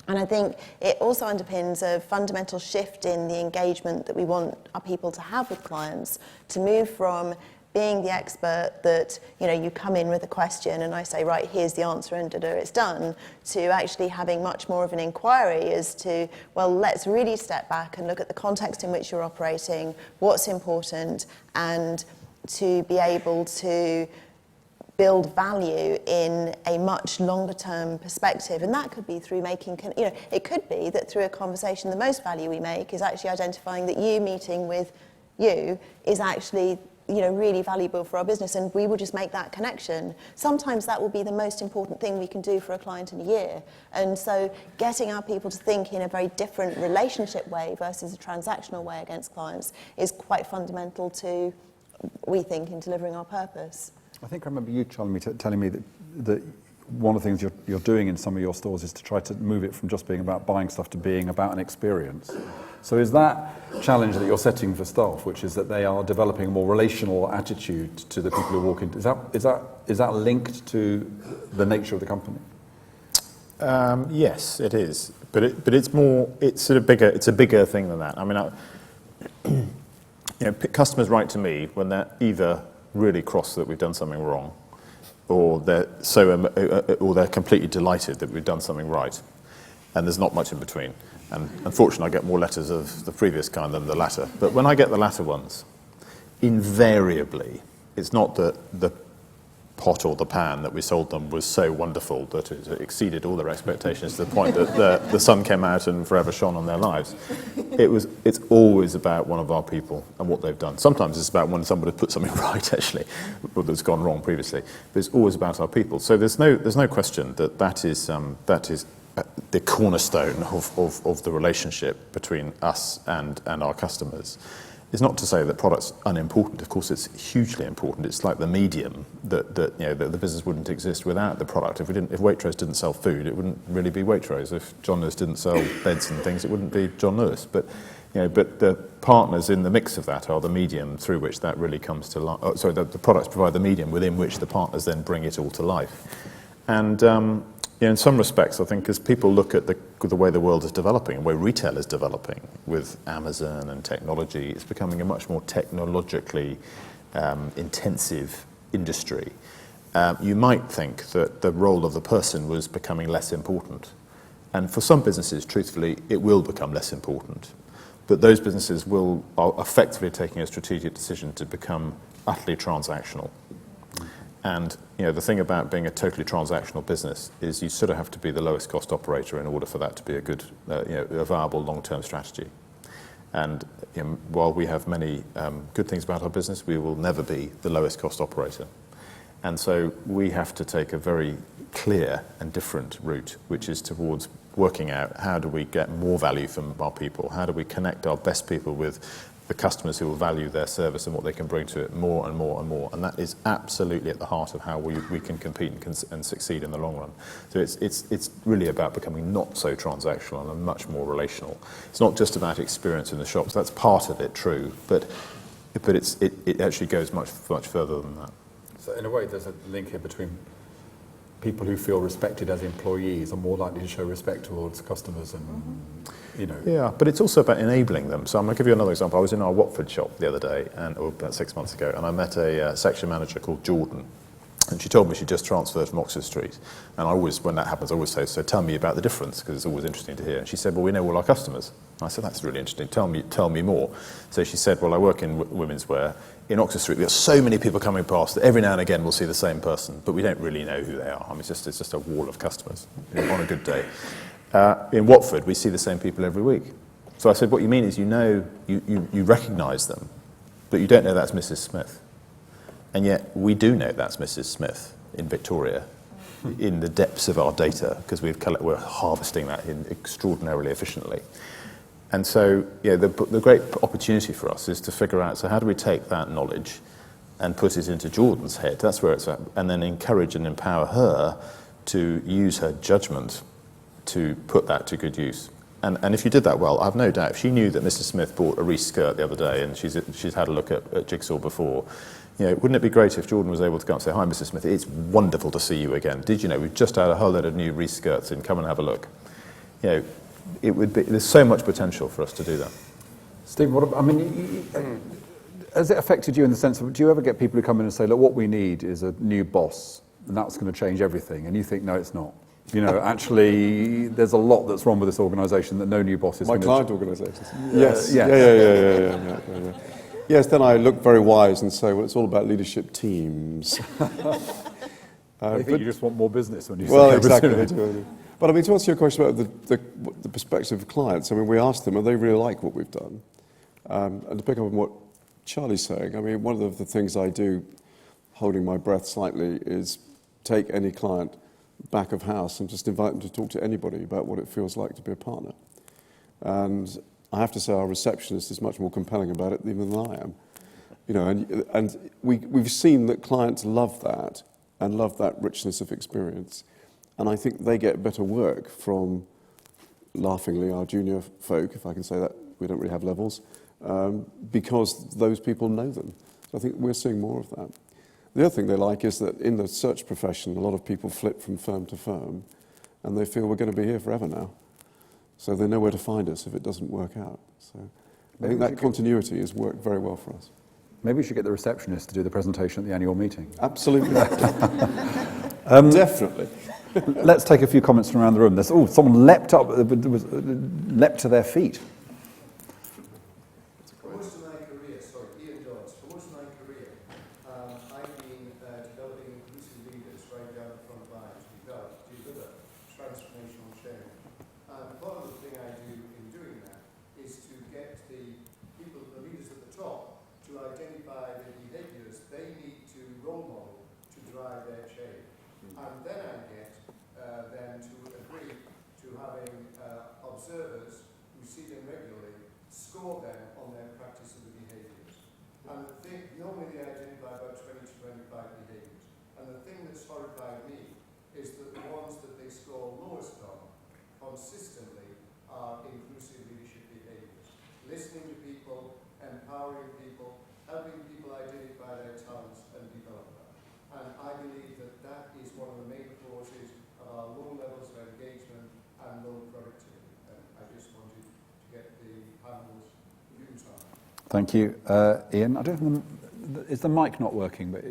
Speaker 4: And I think it also underpins a fundamental shift in the engagement that we want our people to have with clients, to move from being the expert that, you come in with a question and I say, right, here's the answer and it's done, to actually having much more of an inquiry as to, well, let's really step back and look at the context in which you're operating, what's important, and to be able to build value in a much longer term perspective. And that could be through it could be that through a conversation, the most value we make is actually identifying that you meeting with you is actually really valuable for our business, and we will just make that connection. Sometimes that will be the most important thing we can do for a client in a year. And so getting our people to think in a very different relationship way versus a transactional way against clients is quite fundamental to, we think, in delivering our purpose.
Speaker 2: I think I remember you, Charlie, telling me that one of the things you're doing in some of your stores is to try to move it from just being about buying stuff to being about an experience. So is that challenge that you're setting for staff, which is that they are developing a more relational attitude to the people who walk in, is that linked to the nature of the company?
Speaker 3: Yes, it is, but it's a bigger thing than that. Customers write to me when they're either really cross that we've done something wrong, or they're completely delighted that we've done something right, and there's not much in between. And unfortunately, I get more letters of the previous kind than the latter. But when I get the latter ones, invariably, it's not that the pot or the pan that we sold them was so wonderful that it exceeded all their expectations to the point that the sun came out and forever shone on their lives. It's always about one of our people and what they've done. Sometimes it's about when somebody put something right, actually, that's gone wrong previously. But it's always about our people. So there's no question that is the cornerstone of the relationship between us and our customers. It's not to say that product's unimportant. Of course, it's hugely important. It's like the medium that the business wouldn't exist without the product. If Waitrose didn't sell food, it wouldn't really be Waitrose. If John Lewis didn't sell beds and things, it wouldn't be John Lewis. But the partners in the mix of that are the medium through which that really comes to life. The products provide the medium within which the partners then bring it all to life. And in some respects, I think as people look at the way the world is developing and the way retail is developing with Amazon and technology, it's becoming a much more technologically intensive industry. You might think that the role of the person was becoming less important. And for some businesses, truthfully, it will become less important. But those businesses are effectively taking a strategic decision to become utterly transactional. And the thing about being a totally transactional business is you sort of have to be the lowest cost operator in order for that to be a good, a viable long-term strategy. And while we have many good things about our business, we will never be the lowest cost operator. And so we have to take a very clear and different route, which is towards working out how do we get more value from our people, how do we connect our best people with the customers who will value their service and what they can bring to it more and more and more. And that is absolutely at the heart of how we can compete and succeed in the long run. So it's really about becoming not so transactional and much more relational. It's not just about experience in the shops. That's part of it, true, but it actually goes much further than that.
Speaker 2: So in a way, there's a link here between people who feel respected as employees are more likely to show respect towards customers and, you know.
Speaker 3: Yeah, but it's also about enabling them. So I'm going to give you another example. I was in our Watford shop the other day, or about 6 months ago, and I met a section manager called Jordan. And she told me she just transferred from Oxford Street. And I always, when that happens, I always say, so tell me about the difference, because it's always interesting to hear. And she said, well, we know all our customers. And I said, that's really interesting. Tell me more. So she said, well, I work in women's wear. In Oxford Street, we have so many people coming past that every now and again we'll see the same person, but we don't really know who they are. I mean, it's just a wall of customers on a good day. In Watford, we see the same people every week. So I said, what you mean is you recognise them, but you don't know that's Mrs. Smith. And yet we do know that's Mrs. Smith in Victoria, in the depths of our data, because we're harvesting that extraordinarily efficiently. And so, yeah, the great opportunity for us is to figure out, so how do we take that knowledge and put it into Jordan's head? That's where it's at. And then encourage and empower her to use her judgment to put that to good use. And if you did that well, I've no doubt, if she knew that Mrs. Smith bought a Reese skirt the other day and she's had a look at Jigsaw before, you know, wouldn't it be great if Jordan was able to go and say, hi, Mrs. Smith, it's wonderful to see you again. Did you know, we've just had a whole load of new Reese skirts in, come and have a look. You know, there's so much potential for us to do that.
Speaker 2: Stephen, has it affected you in the sense of, do you ever get people who come in and say, look, what we need is a new boss, and that's going to change everything, and you think, no, it's not? You know, actually, there's a lot that's wrong with this organisation that no new boss is going to...
Speaker 1: My client organisations? Yes. Yeah. Yes, then I look very wise and say, well, it's all about leadership teams.
Speaker 2: I think you just want more business when you say
Speaker 1: well, exactly. They do. But I mean, to answer your question about the perspective of clients, I mean, we asked them, and they really like what we've done. And to pick up on what Charlie's saying, I mean, one of the things I do, holding my breath slightly, is take any client back of house and just invite them to talk to anybody about what it feels like to be a partner. And I have to say our receptionist is much more compelling about it even than I am. You know, and we've seen that clients love that and love that richness of experience. And I think they get better work from, laughingly, our junior folk, if I can say that, we don't really have levels, because those people know them. So I think we're seeing more of that. The other thing they like is that in the search profession, a lot of people flip from firm to firm, and they feel we're going to be here forever now. So they know where to find us if it doesn't work out. So I think that continuity has worked very well for us.
Speaker 2: Maybe we should get the receptionist to do the presentation at the annual meeting.
Speaker 1: Absolutely. Definitely.
Speaker 2: Let's take a few comments from around the room. There's, someone leapt to their feet.
Speaker 5: For most of my career, Ian Dodds, for most of my career, I've been developing inclusive leaders right down the front line to deliver transformational change. Part of the thing I do in doing that is to get the leaders at the top, to identify the behaviours they need to role model to drive their change. And then I get them to agree to having observers who see them regularly score them on their practice of the behaviours. And the thing, normally they identify about 20 to 25 behaviours. And the thing that's horrified me is that the ones that they score lowest on consistently are inclusive leadership behaviours. Listening to people, empowering people, helping people identify their talents and develop them. And I believe that that is one of the main causes of our low levels of engagement and low productivity. And I just wanted to get the panel's views on that.
Speaker 2: Thank you. Ian, I don't know, is the mic not working? But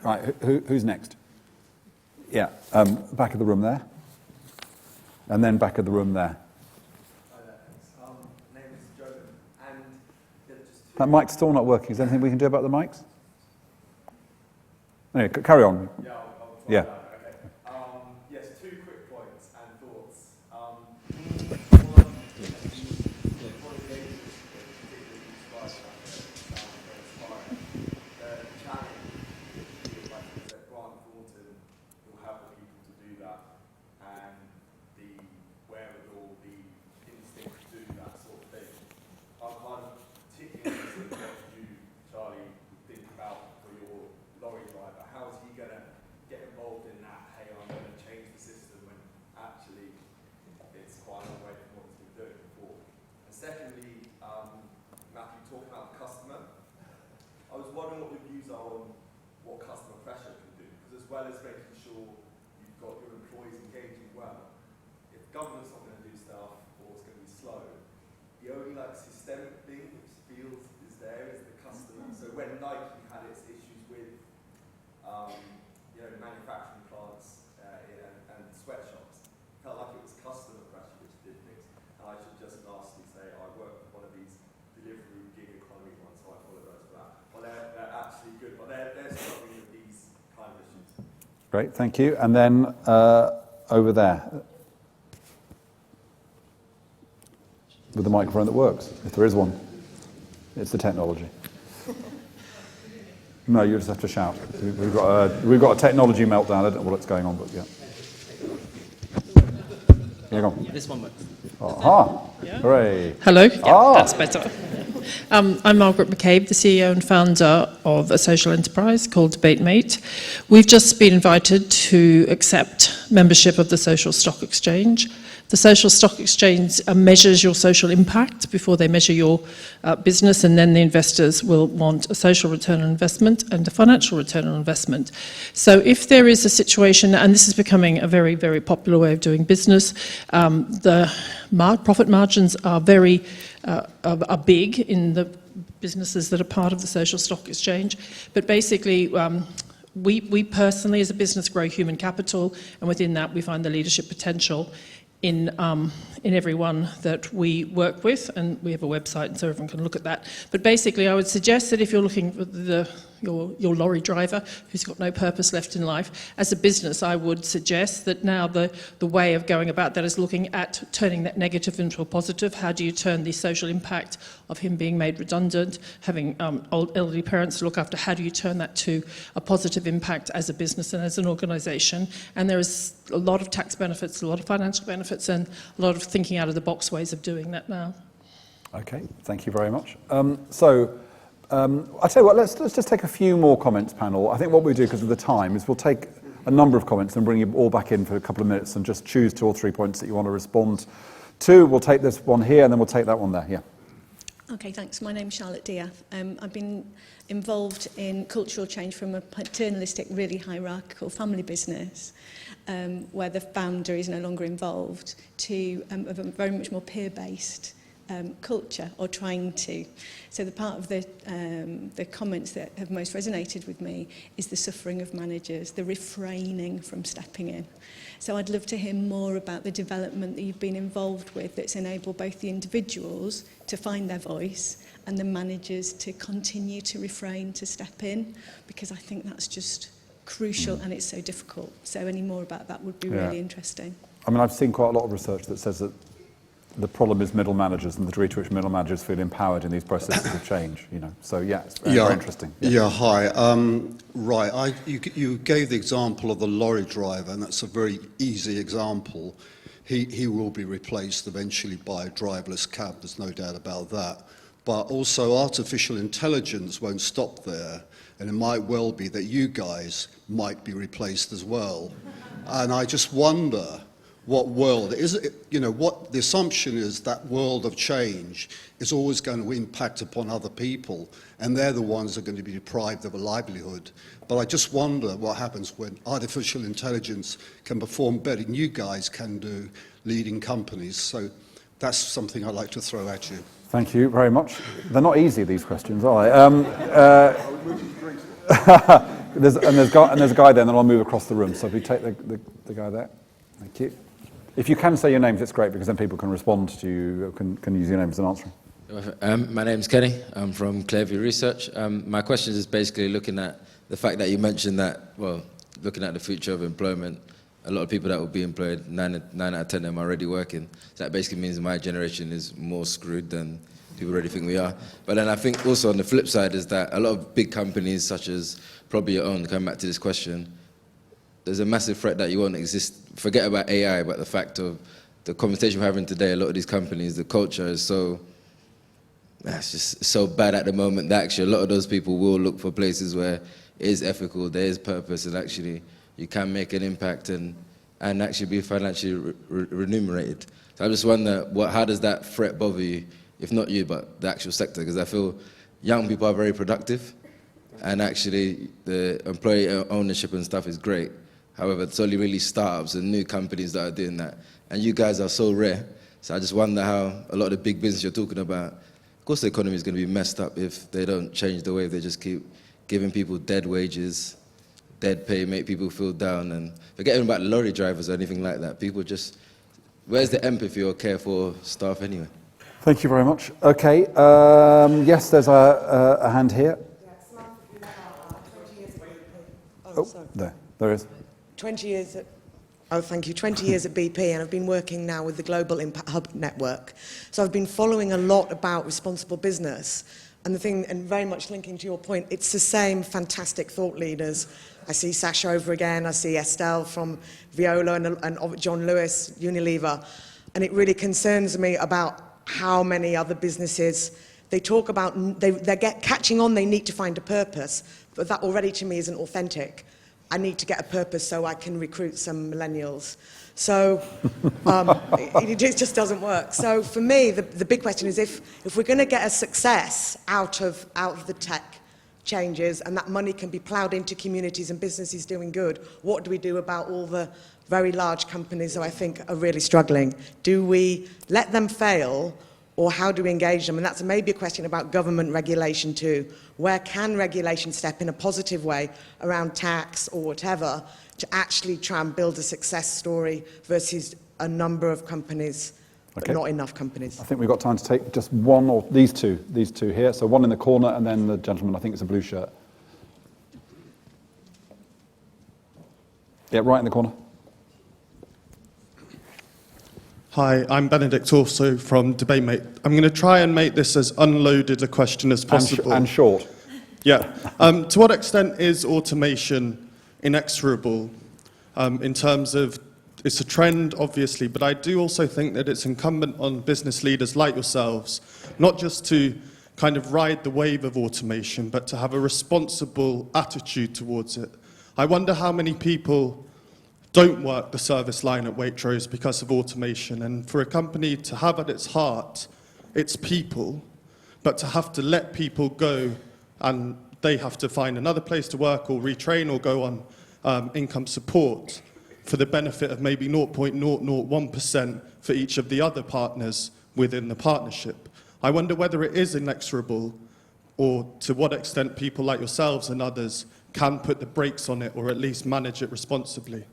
Speaker 2: right, who's next? Yeah, back of the room there. And then back of the room there.
Speaker 6: Hi there, thanks. My name is Jordan, and just
Speaker 2: That mic's still not working. Is there anything we can do about the mics? Anyway, carry on.
Speaker 6: Yeah, I'll try
Speaker 2: Yeah.
Speaker 6: that. Okay. Yes, 2 quick points and thoughts. One, one of the agencies that particularly inspired inspiring. The challenge is like that Grant Thornton will have the people to do that, and the wherewithal, the instinct to do that sort of thing. I'm particularly wondering what your views are on what customer pressure can do, because as well as making sure you've got your employees engaging well, if government's not going to do stuff or it's going to be slow, the only like systemic thing which feels is there is the customer. So when Nike had its issues with manufacturing plants and sweatshops, it felt like it was customer pressure which did things. And I should just lastly say I work for one of these delivery gig economy ones, so I apologise for that. But they're actually good, but they're struggling with these kind of issues.
Speaker 2: Great, thank you. And then over there, with the microphone that works, if there is one. It's the technology. No, you just have to shout. We've got a technology meltdown. I don't know what's going on, but yeah. Yeah, go on.
Speaker 7: This one works.
Speaker 2: Aha!
Speaker 7: Yeah.
Speaker 2: Hooray!
Speaker 7: Hello. Yeah, that's better. I'm Margaret McCabe, the CEO and founder of a social enterprise called DebateMate. We've just been invited to accept membership of the Social Stock Exchange. The Social Stock Exchange measures your social impact before they measure your business, and then the investors will want a social return on investment and a financial return on investment. So if there is a situation, and this is becoming a very, very popular way of doing business, the profit margins are very are big in the businesses that are part of the Social Stock Exchange, but basically we personally as a business grow human capital, and within that we find the leadership potential in everyone that we work with, and we have a website and so everyone can look at that. But basically I would suggest that if you're looking for your lorry driver who's got no purpose left in life, as a business I would suggest that now the way of going about that is looking at turning that negative into a positive. How do you turn the social impact of him being made redundant, having old elderly parents to look after, how do you turn that to a positive impact as a business and as an organisation? And there is a lot of tax benefits, a lot of financial benefits, and a lot of thinking out of the box ways of doing that now.
Speaker 2: Okay, thank you very much. I'll tell you what, let's just take a few more comments, panel. I think what we'll do, because of the time, is we'll take a number of comments and bring you all back in for a couple of minutes and just choose 2 or 3 points that you want to respond to. We'll take this one here and then we'll take that one there. Yeah.
Speaker 8: Okay, thanks. My name's Charlotte Diaz. I've been involved in cultural change from a paternalistic, really hierarchical family business where the founder is no longer involved to a very much more peer-based culture, or trying to. So the part of the comments that have most resonated with me is the suffering of managers, the refraining from stepping in. So I'd love to hear more about the development that you've been involved with that's enabled both the individuals to find their voice and the managers to continue to refrain, to step in, because I think that's just crucial and it's so difficult. So any more about that would be really interesting.
Speaker 2: I mean, I've seen quite a lot of research that says that the problem is middle managers and the degree to which middle managers feel empowered in these processes of change, you know. So yeah, it's very interesting.
Speaker 5: Hi. Right, you gave the example of the lorry driver, and that's a very easy example. He will be replaced eventually by a driverless cab, there's no doubt about that. But also artificial intelligence won't stop there, and it might well be that you guys might be replaced as well. And I just wonder what world is it, you know, what the assumption is that world of change is always going to impact upon other people, and they're the ones that are going to be deprived of a livelihood. But I just wonder what happens when artificial intelligence can perform better than you guys can do leading companies. So that's something I'd like to throw at you.
Speaker 2: Thank you very much. They're not easy, these questions, are they? There's a guy there, and then I'll move across the room. So if we take the guy there. Thank you. If you can say your names, it's great, because then people can respond to you, can use your name as an answer.
Speaker 9: My name's Kenny. I'm from Clearview Research. My question is basically looking at the fact that you mentioned that, well, looking at the future of employment, a lot of people that will be employed, 9 out of 10 of them are already working. So that basically means my generation is more screwed than people already think we are. But then I think also on the flip side is that a lot of big companies, such as probably your own, coming back to this question, there's a massive threat that you won't exist. Forget about AI, but the fact of the conversation we're having today, a lot of these companies, the culture is so, it's just so bad at the moment that actually a lot of those people will look for places where it is ethical, there is purpose, and actually you can make an impact and actually be financially remunerated. So I just wonder, how does that threat bother you, if not you, but the actual sector? Because I feel young people are very productive, and actually the employee ownership and stuff is great. However, it's only really startups and new companies that are doing that. And you guys are so rare. So I just wonder how a lot of the big business you're talking about, of course the economy is going to be messed up if they don't change the way they just keep giving people dead wages, dead pay, make people feel down. And forgetting about lorry drivers or anything like that. People just, where's the empathy or care for staff anyway?
Speaker 2: Thank you very much. Okay, yes, there's a hand here. Oh, there is.
Speaker 10: 20 years at, oh, thank you. 20 years at BP, and I've been working now with the Global Impact Hub Network. So I've been following a lot about responsible business. And the thing, and very much linking to your point, it's the same fantastic thought leaders. I see Sacha over again, I see Estelle from Viola and John Lewis, Unilever. And it really concerns me about how many other businesses, they talk about, they're catching on, they need to find a purpose, but that already to me isn't authentic. I need to get a purpose so I can recruit some millennials. So it just doesn't work. So for me, the big question is if we're going to get a success out of the tech changes and that money can be ploughed into communities and businesses doing good, what do we do about all the very large companies who I think are really struggling? Do we let them fail, or how do we engage them? And that's maybe a question about government regulation too. Where can regulation step in a positive way around tax or whatever to actually try and build a success story versus a number of companies, but not enough companies?
Speaker 2: I think we've got time to take just one, or these two here. So one in the corner, and then the gentleman, I think it's a blue shirt. Yeah, right in the corner.
Speaker 11: Hi, I'm Benedict also from DebateMate. I'm going to try and make this as unloaded a question as possible.
Speaker 2: And short.
Speaker 11: Yeah. To what extent is automation inexorable in terms of, it's a trend, obviously, but I do also think that it's incumbent on business leaders like yourselves, not just to kind of ride the wave of automation, but to have a responsible attitude towards it. I wonder how many people don't work the service line at Waitrose because of automation. And for a company to have at its heart its people, but to have to let people go and they have to find another place to work or retrain or go on income support for the benefit of maybe 0.001% for each of the other partners within the partnership. I wonder whether it is inexorable, or to what extent people like yourselves and others can put the brakes on it or at least manage it responsibly.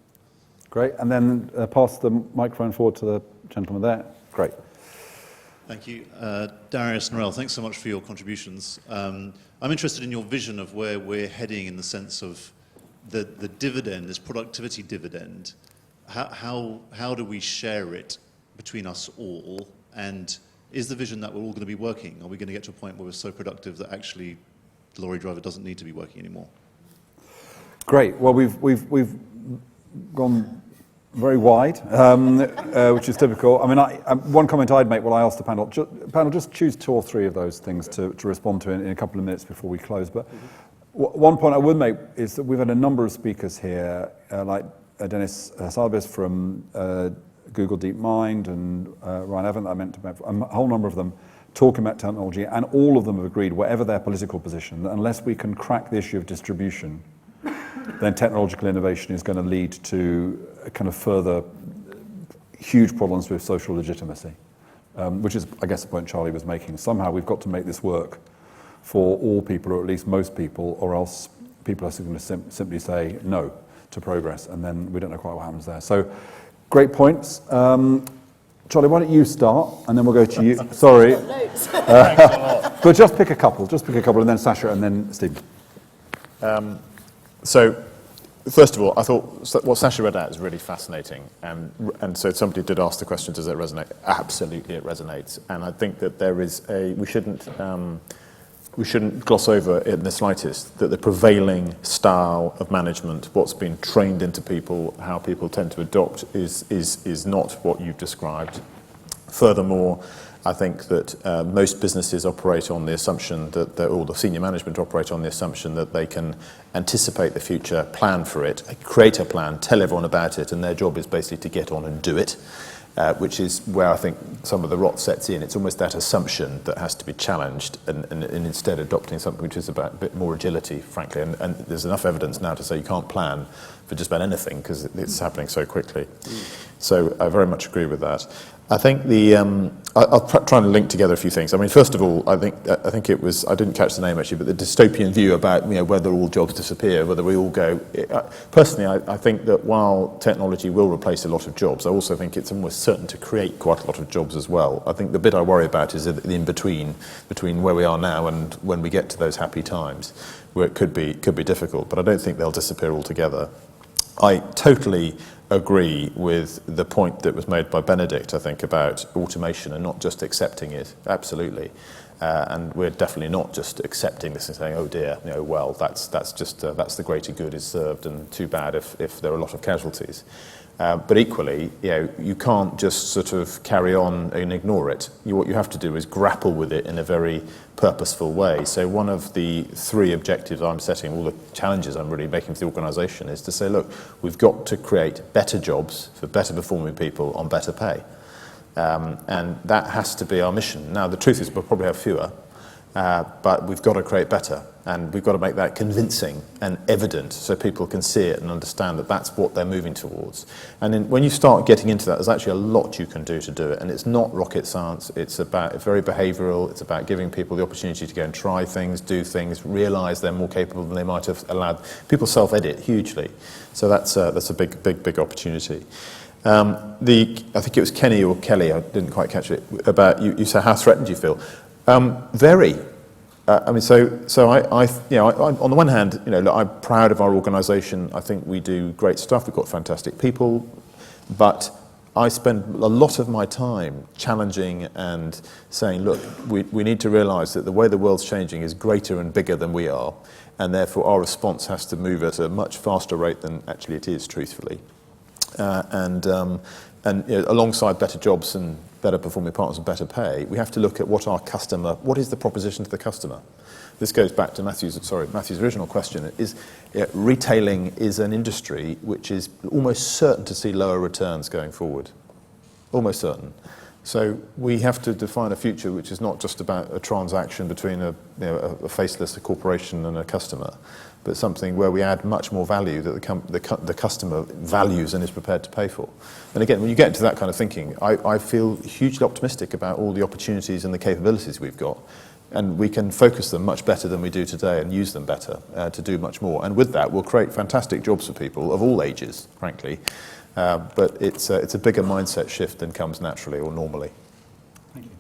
Speaker 2: Great, and then pass the microphone forward to the gentleman there. Great.
Speaker 12: Thank you. Darius Norell, thanks so much for your contributions. I'm interested in your vision of where we're heading in the sense of the dividend, this productivity dividend. How do we share it between us all? And is the vision that we're all going to be working? Are we going to get to a point where we're so productive that actually the lorry driver doesn't need to be working anymore?
Speaker 2: Great. Well, we've gone very wide, which is typical. I mean, one comment I'd make while I asked the panel, just choose two or three of those things to respond to in a couple of minutes before we close. But one point I would make is that we've had a number of speakers here, like Dennis Salbis from Google DeepMind and Ryan Evan, that I meant to mention, a whole number of them talking about technology, and all of them have agreed, whatever their political position, that unless we can crack the issue of distribution, then technological innovation is going to lead to a kind of further huge problems with social legitimacy, which is, I guess, the point Charlie was making. Somehow we've got to make this work for all people, or at least most people, or else people are going to simply say no to progress, and then we don't know quite what happens there. So, great points. Charlie, why don't you start, and then we'll go to you. Sorry. But just pick a couple, and then Sacha, and then Stephen.
Speaker 3: So, first of all, I thought what Sacha read out is really fascinating, and so somebody did ask the question, does it resonate? Absolutely, it resonates, and I think that there is we shouldn't gloss over it in the slightest that the prevailing style of management, what's been trained into people, how people tend to adopt, is not what you've described. Furthermore, I think that most businesses operate on the assumption that, all the senior management operate on the assumption that they can anticipate the future, plan for it, create a plan, tell everyone about it, and their job is basically to get on and do it. which is where I think some of the rot sets in. It's almost that assumption that has to be challenged, and instead adopting something which is about a bit more agility, frankly. And there's enough evidence now to say you can't plan for just about anything because it's happening so quickly. So I very much agree with that. I think I'll try and link together a few things. I mean, first of all, I think it was, I didn't catch the name actually, but the dystopian view about whether all jobs disappear, whether we all go. Personally, I think that while technology will replace a lot of jobs, I also think it's almost certain to create quite a lot of jobs as well. I think the bit I worry about is the in-between, between where we are now and when we get to those happy times, where it could be difficult, but I don't think they'll disappear altogether. I totally agree with the point that was made by Benedict, I think, about automation and not just accepting it. Absolutely. And we're definitely not just accepting this and saying, oh dear, well, that's the greater good is served, and too bad if there are a lot of casualties. But equally, you can't just sort of carry on and ignore it. What you have to do is grapple with it in a very purposeful way. So one of the 3 objectives I'm setting, all the challenges I'm really making for the organisation, is to say, look, we've got to create better jobs for better performing people on better pay. And that has to be our mission. Now, the truth is we'll probably have fewer, but we've got to create better. And we've got to make that convincing and evident so people can see it and understand that that's what they're moving towards. And when you start getting into that, there's actually a lot you can do to do it. And it's not rocket science. It's very behavioural. It's about giving people the opportunity to go and try things, do things, realise they're more capable than they might have allowed. People self-edit hugely. So that's a big opportunity. I think it was Kenny or Kelly, I didn't quite catch it, about you said, how threatened do you feel? Very. I mean, so I on the one hand, look, I'm proud of our organisation. I think we do great stuff. We've got fantastic people, but I spend a lot of my time challenging and saying, look, we need to realise that the way the world's changing is greater and bigger than we are, and therefore our response has to move at a much faster rate than actually it is, truthfully. And alongside better jobs and better performing partners and better pay, we have to look at what is the proposition to the customer? This goes back to Matthew's original question. Retailing is an industry which is almost certain to see lower returns going forward. Almost certain. So we have to define a future which is not just about a transaction between a faceless corporation and a customer, but something where we add much more value that the customer values and is prepared to pay for. And again, when you get into that kind of thinking, I feel hugely optimistic about all the opportunities and the capabilities we've got, and we can focus them much better than we do today and use them better to do much more. And with that, we'll create fantastic jobs for people of all ages, frankly. But it's a bigger mindset shift than comes naturally or normally.
Speaker 2: Thank you.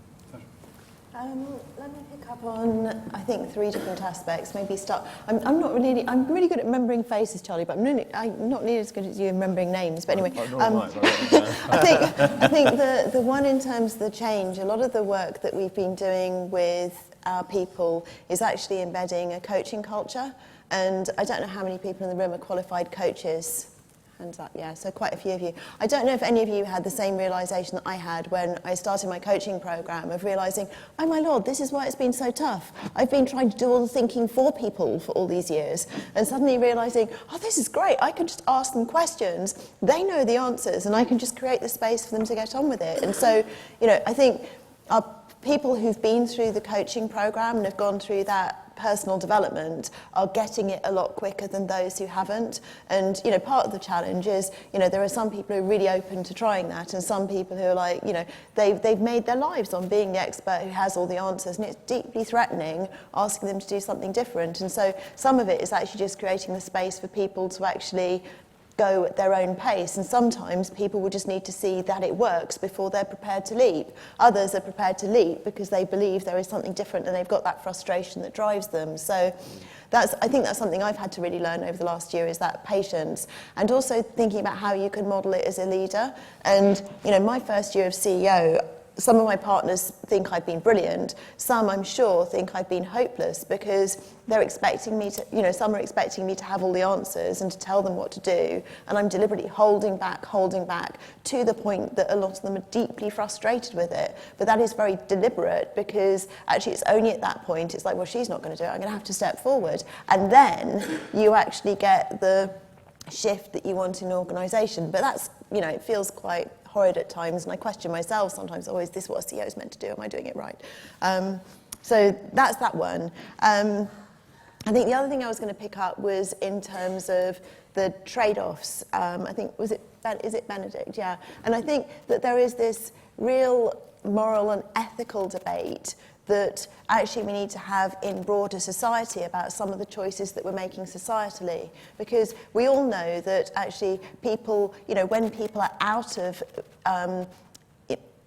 Speaker 4: Let me pick up on, I think, 3 different aspects. Maybe start. I'm really good at remembering faces, Charlie, but I'm not nearly as good as you in remembering names. But anyway, I think the one in terms of the change, a lot of the work that we've been doing with our people is actually embedding a coaching culture. And I don't know how many people in the room are qualified coaches. Hands up, yeah, so quite a few of you. I don't know if any of you had the same realisation that I had when I started my coaching programme of realising, oh my lord, this is why it's been so tough. I've been trying to do all the thinking for people for all these years, and suddenly realising, oh, this is great, I can just ask them questions, they know the answers, and I can just create the space for them to get on with it. And so, I think our people who've been through the coaching programme and have gone through that personal development are getting it a lot quicker than those who haven't. And part of the challenge is there are some people who are really open to trying that, and some people who are like they've made their lives on being the expert who has all the answers, and it's deeply threatening asking them to do something different. And so some of it is actually just creating the space for people to actually go at their own pace, and sometimes people will just need to see that it works before they're prepared to leap. Others are prepared to leap because they believe there is something different and they've got that frustration that drives them. So I think that's something I've had to really learn over the last year, is that patience, and also thinking about how you can model it as a leader. And my first year of CEO, some of my partners think I've been brilliant. Some, I'm sure, think I've been hopeless because they're expecting me to, some are expecting me to have all the answers and to tell them what to do. And I'm deliberately holding back to the point that a lot of them are deeply frustrated with it. But that is very deliberate because actually it's only at that point, it's like, well, she's not going to do it. I'm going to have to step forward. And then you actually get the shift that you want in an organisation. But that's, it feels quite horrid at times, and I question myself sometimes, oh, is this what a CEO is meant to do? Am I doing it right? So that's that one. I think the other thing I was going to pick up was in terms of the trade-offs. I think, is it Benedict? Yeah. And I think that there is this real moral and ethical debate that actually we need to have in broader society about some of the choices that we're making societally. Because we all know that actually people, when people are out of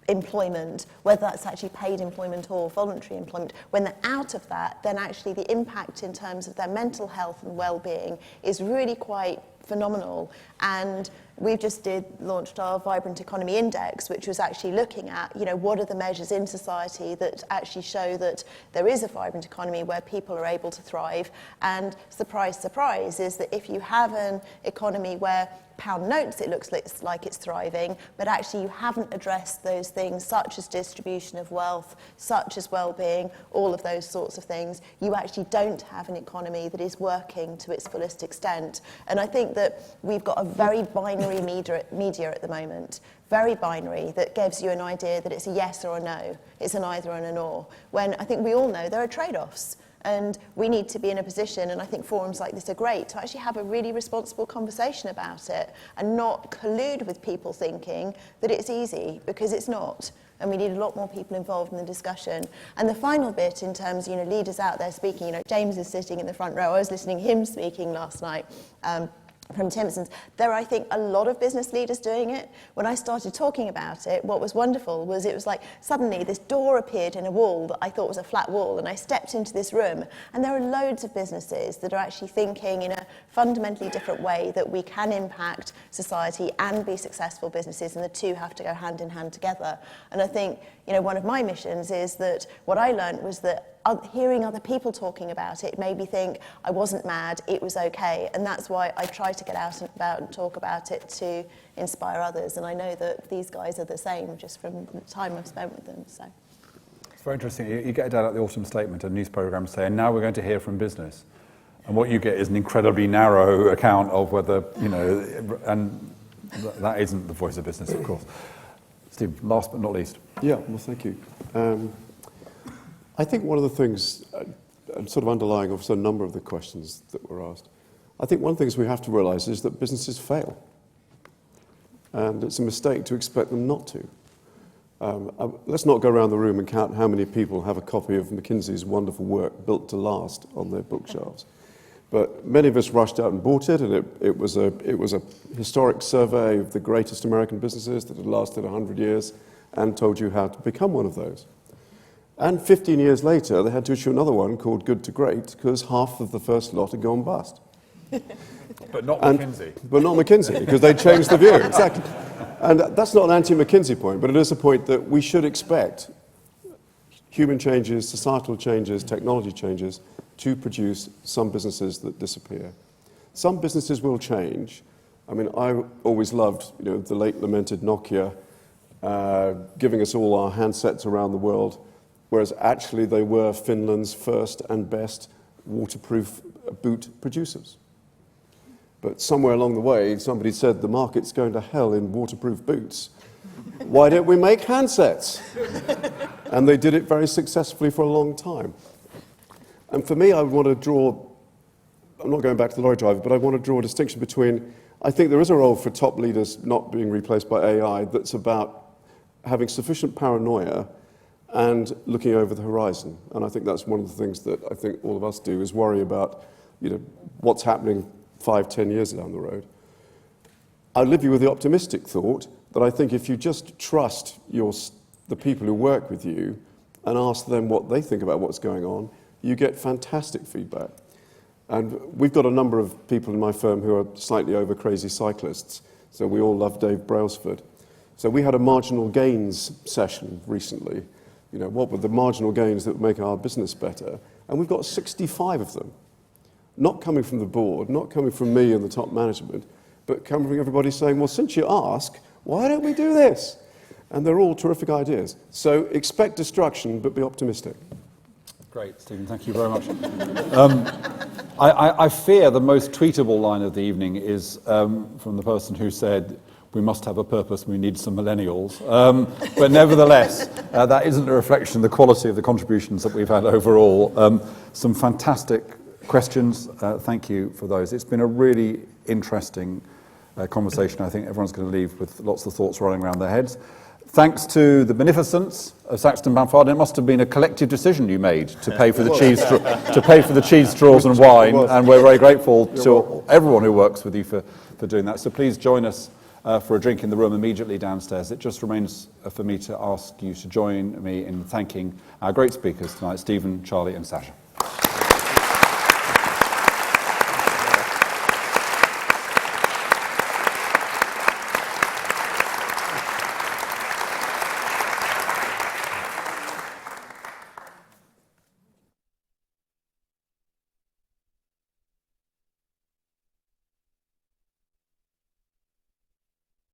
Speaker 4: employment, whether that's actually paid employment or voluntary employment, when they're out of that, then actually the impact in terms of their mental health and well-being is really quite phenomenal. And we've just launched our Vibrant Economy Index, which was actually looking at, what are the measures in society that actually show that there is a vibrant economy where people are able to thrive. And surprise, surprise, is that if you have an economy where pound notes, it looks like it's thriving, but actually you haven't addressed those things such as distribution of wealth, such as well-being, all of those sorts of things, you actually don't have an economy that is working to its fullest extent. And I think that we've got a very binary media at the moment, very binary, that gives you an idea that it's a yes or a no, it's an either and an or, when I think we all know there are trade-offs. And we need to be in a position, and I think forums like this are great, to actually have a really responsible conversation about it and not collude with people thinking that it's easy, because it's not. And we need a lot more people involved in the discussion. And the final bit in terms, leaders out there speaking, James is sitting in the front row. I was listening to him speaking last night. From Timpson's. There are, I think, a lot of business leaders doing it. When I started talking about it, what was wonderful was it was like suddenly this door appeared in a wall that I thought was a flat wall, and I stepped into this room, and there are loads of businesses that are actually thinking in a fundamentally different way that we can impact society and be successful businesses, and the two have to go hand in hand together. And I think, one of my missions is that what I learned was that hearing other people talking about it made me think I wasn't mad, it was okay. And that's why I try to get out and about and talk about it to inspire others. And I know that these guys are the same just from the time I've spent with them. So
Speaker 2: it's very interesting. You get down at the autumn statement, a news programme saying, now we're going to hear from business. And what you get is an incredibly narrow account of whether, and that isn't the voice of business, of course. Steve, last but not least.
Speaker 1: Yeah, well, thank you. I think one of the things, sort of underlying also a number of the questions that were asked, I think one of the things we have to realise is that businesses fail. And it's a mistake to expect them not to. Let's not go around the room and count how many people have a copy of McKinsey's wonderful work, Built to Last, on their bookshelves. But many of us rushed out and bought it, and it was a historic survey of the greatest American businesses that had lasted 100 years and told you how to become one of those. And 15 years later, they had to issue another one called Good to Great, because half of the first lot had gone bust.
Speaker 2: But not McKinsey.
Speaker 1: But not McKinsey, because they changed the view, exactly. And that's not an anti-McKinsey point, but it is a point that we should expect human changes, societal changes, technology changes to produce some businesses that disappear. Some businesses will change. I mean, I always loved, the late lamented Nokia giving us all our handsets around the world, whereas actually they were Finland's first and best waterproof boot producers. But somewhere along the way, somebody said the market's going to hell in waterproof boots. Why don't we make handsets? And they did it very successfully for a long time. And for me, I want to draw, I'm not going back to the lorry driver, but I want to draw a distinction between, I think there is a role for top leaders not being replaced by AI that's about having sufficient paranoia and looking over the horizon. And I think that's one of the things that I think all of us do, is worry about, what's happening 5-10 years down the road. I'll leave you with the optimistic thought that I think if you just trust the people who work with you and ask them what they think about what's going on, you get fantastic feedback. And we've got a number of people in my firm who are slightly over crazy cyclists. So we all love Dave Brailsford. So we had a marginal gains session recently. What were the marginal gains that would make our business better? And we've got 65 of them. Not coming from the board, not coming from me and the top management, but coming from everybody saying, well, since you ask, why don't we do this? And they're all terrific ideas. So expect destruction, but be optimistic.
Speaker 2: Great, Stephen, thank you very much. I fear the most tweetable line of the evening is from the person who said, we must have a purpose, we need some millennials. But nevertheless, that isn't a reflection of the quality of the contributions that we've had overall. Some fantastic questions. Thank you for those. It's been a really interesting conversation. I think everyone's going to leave with lots of thoughts running around their heads. Thanks to the beneficence of Saxton Bampfylde, it must have been a collective decision you made to pay for the cheese straws and wine, and we're very grateful to everyone who works with you for doing that. So please join us for a drink in the room immediately downstairs. It just remains for me to ask you to join me in thanking our great speakers tonight, Stephen, Charlie and Sacha.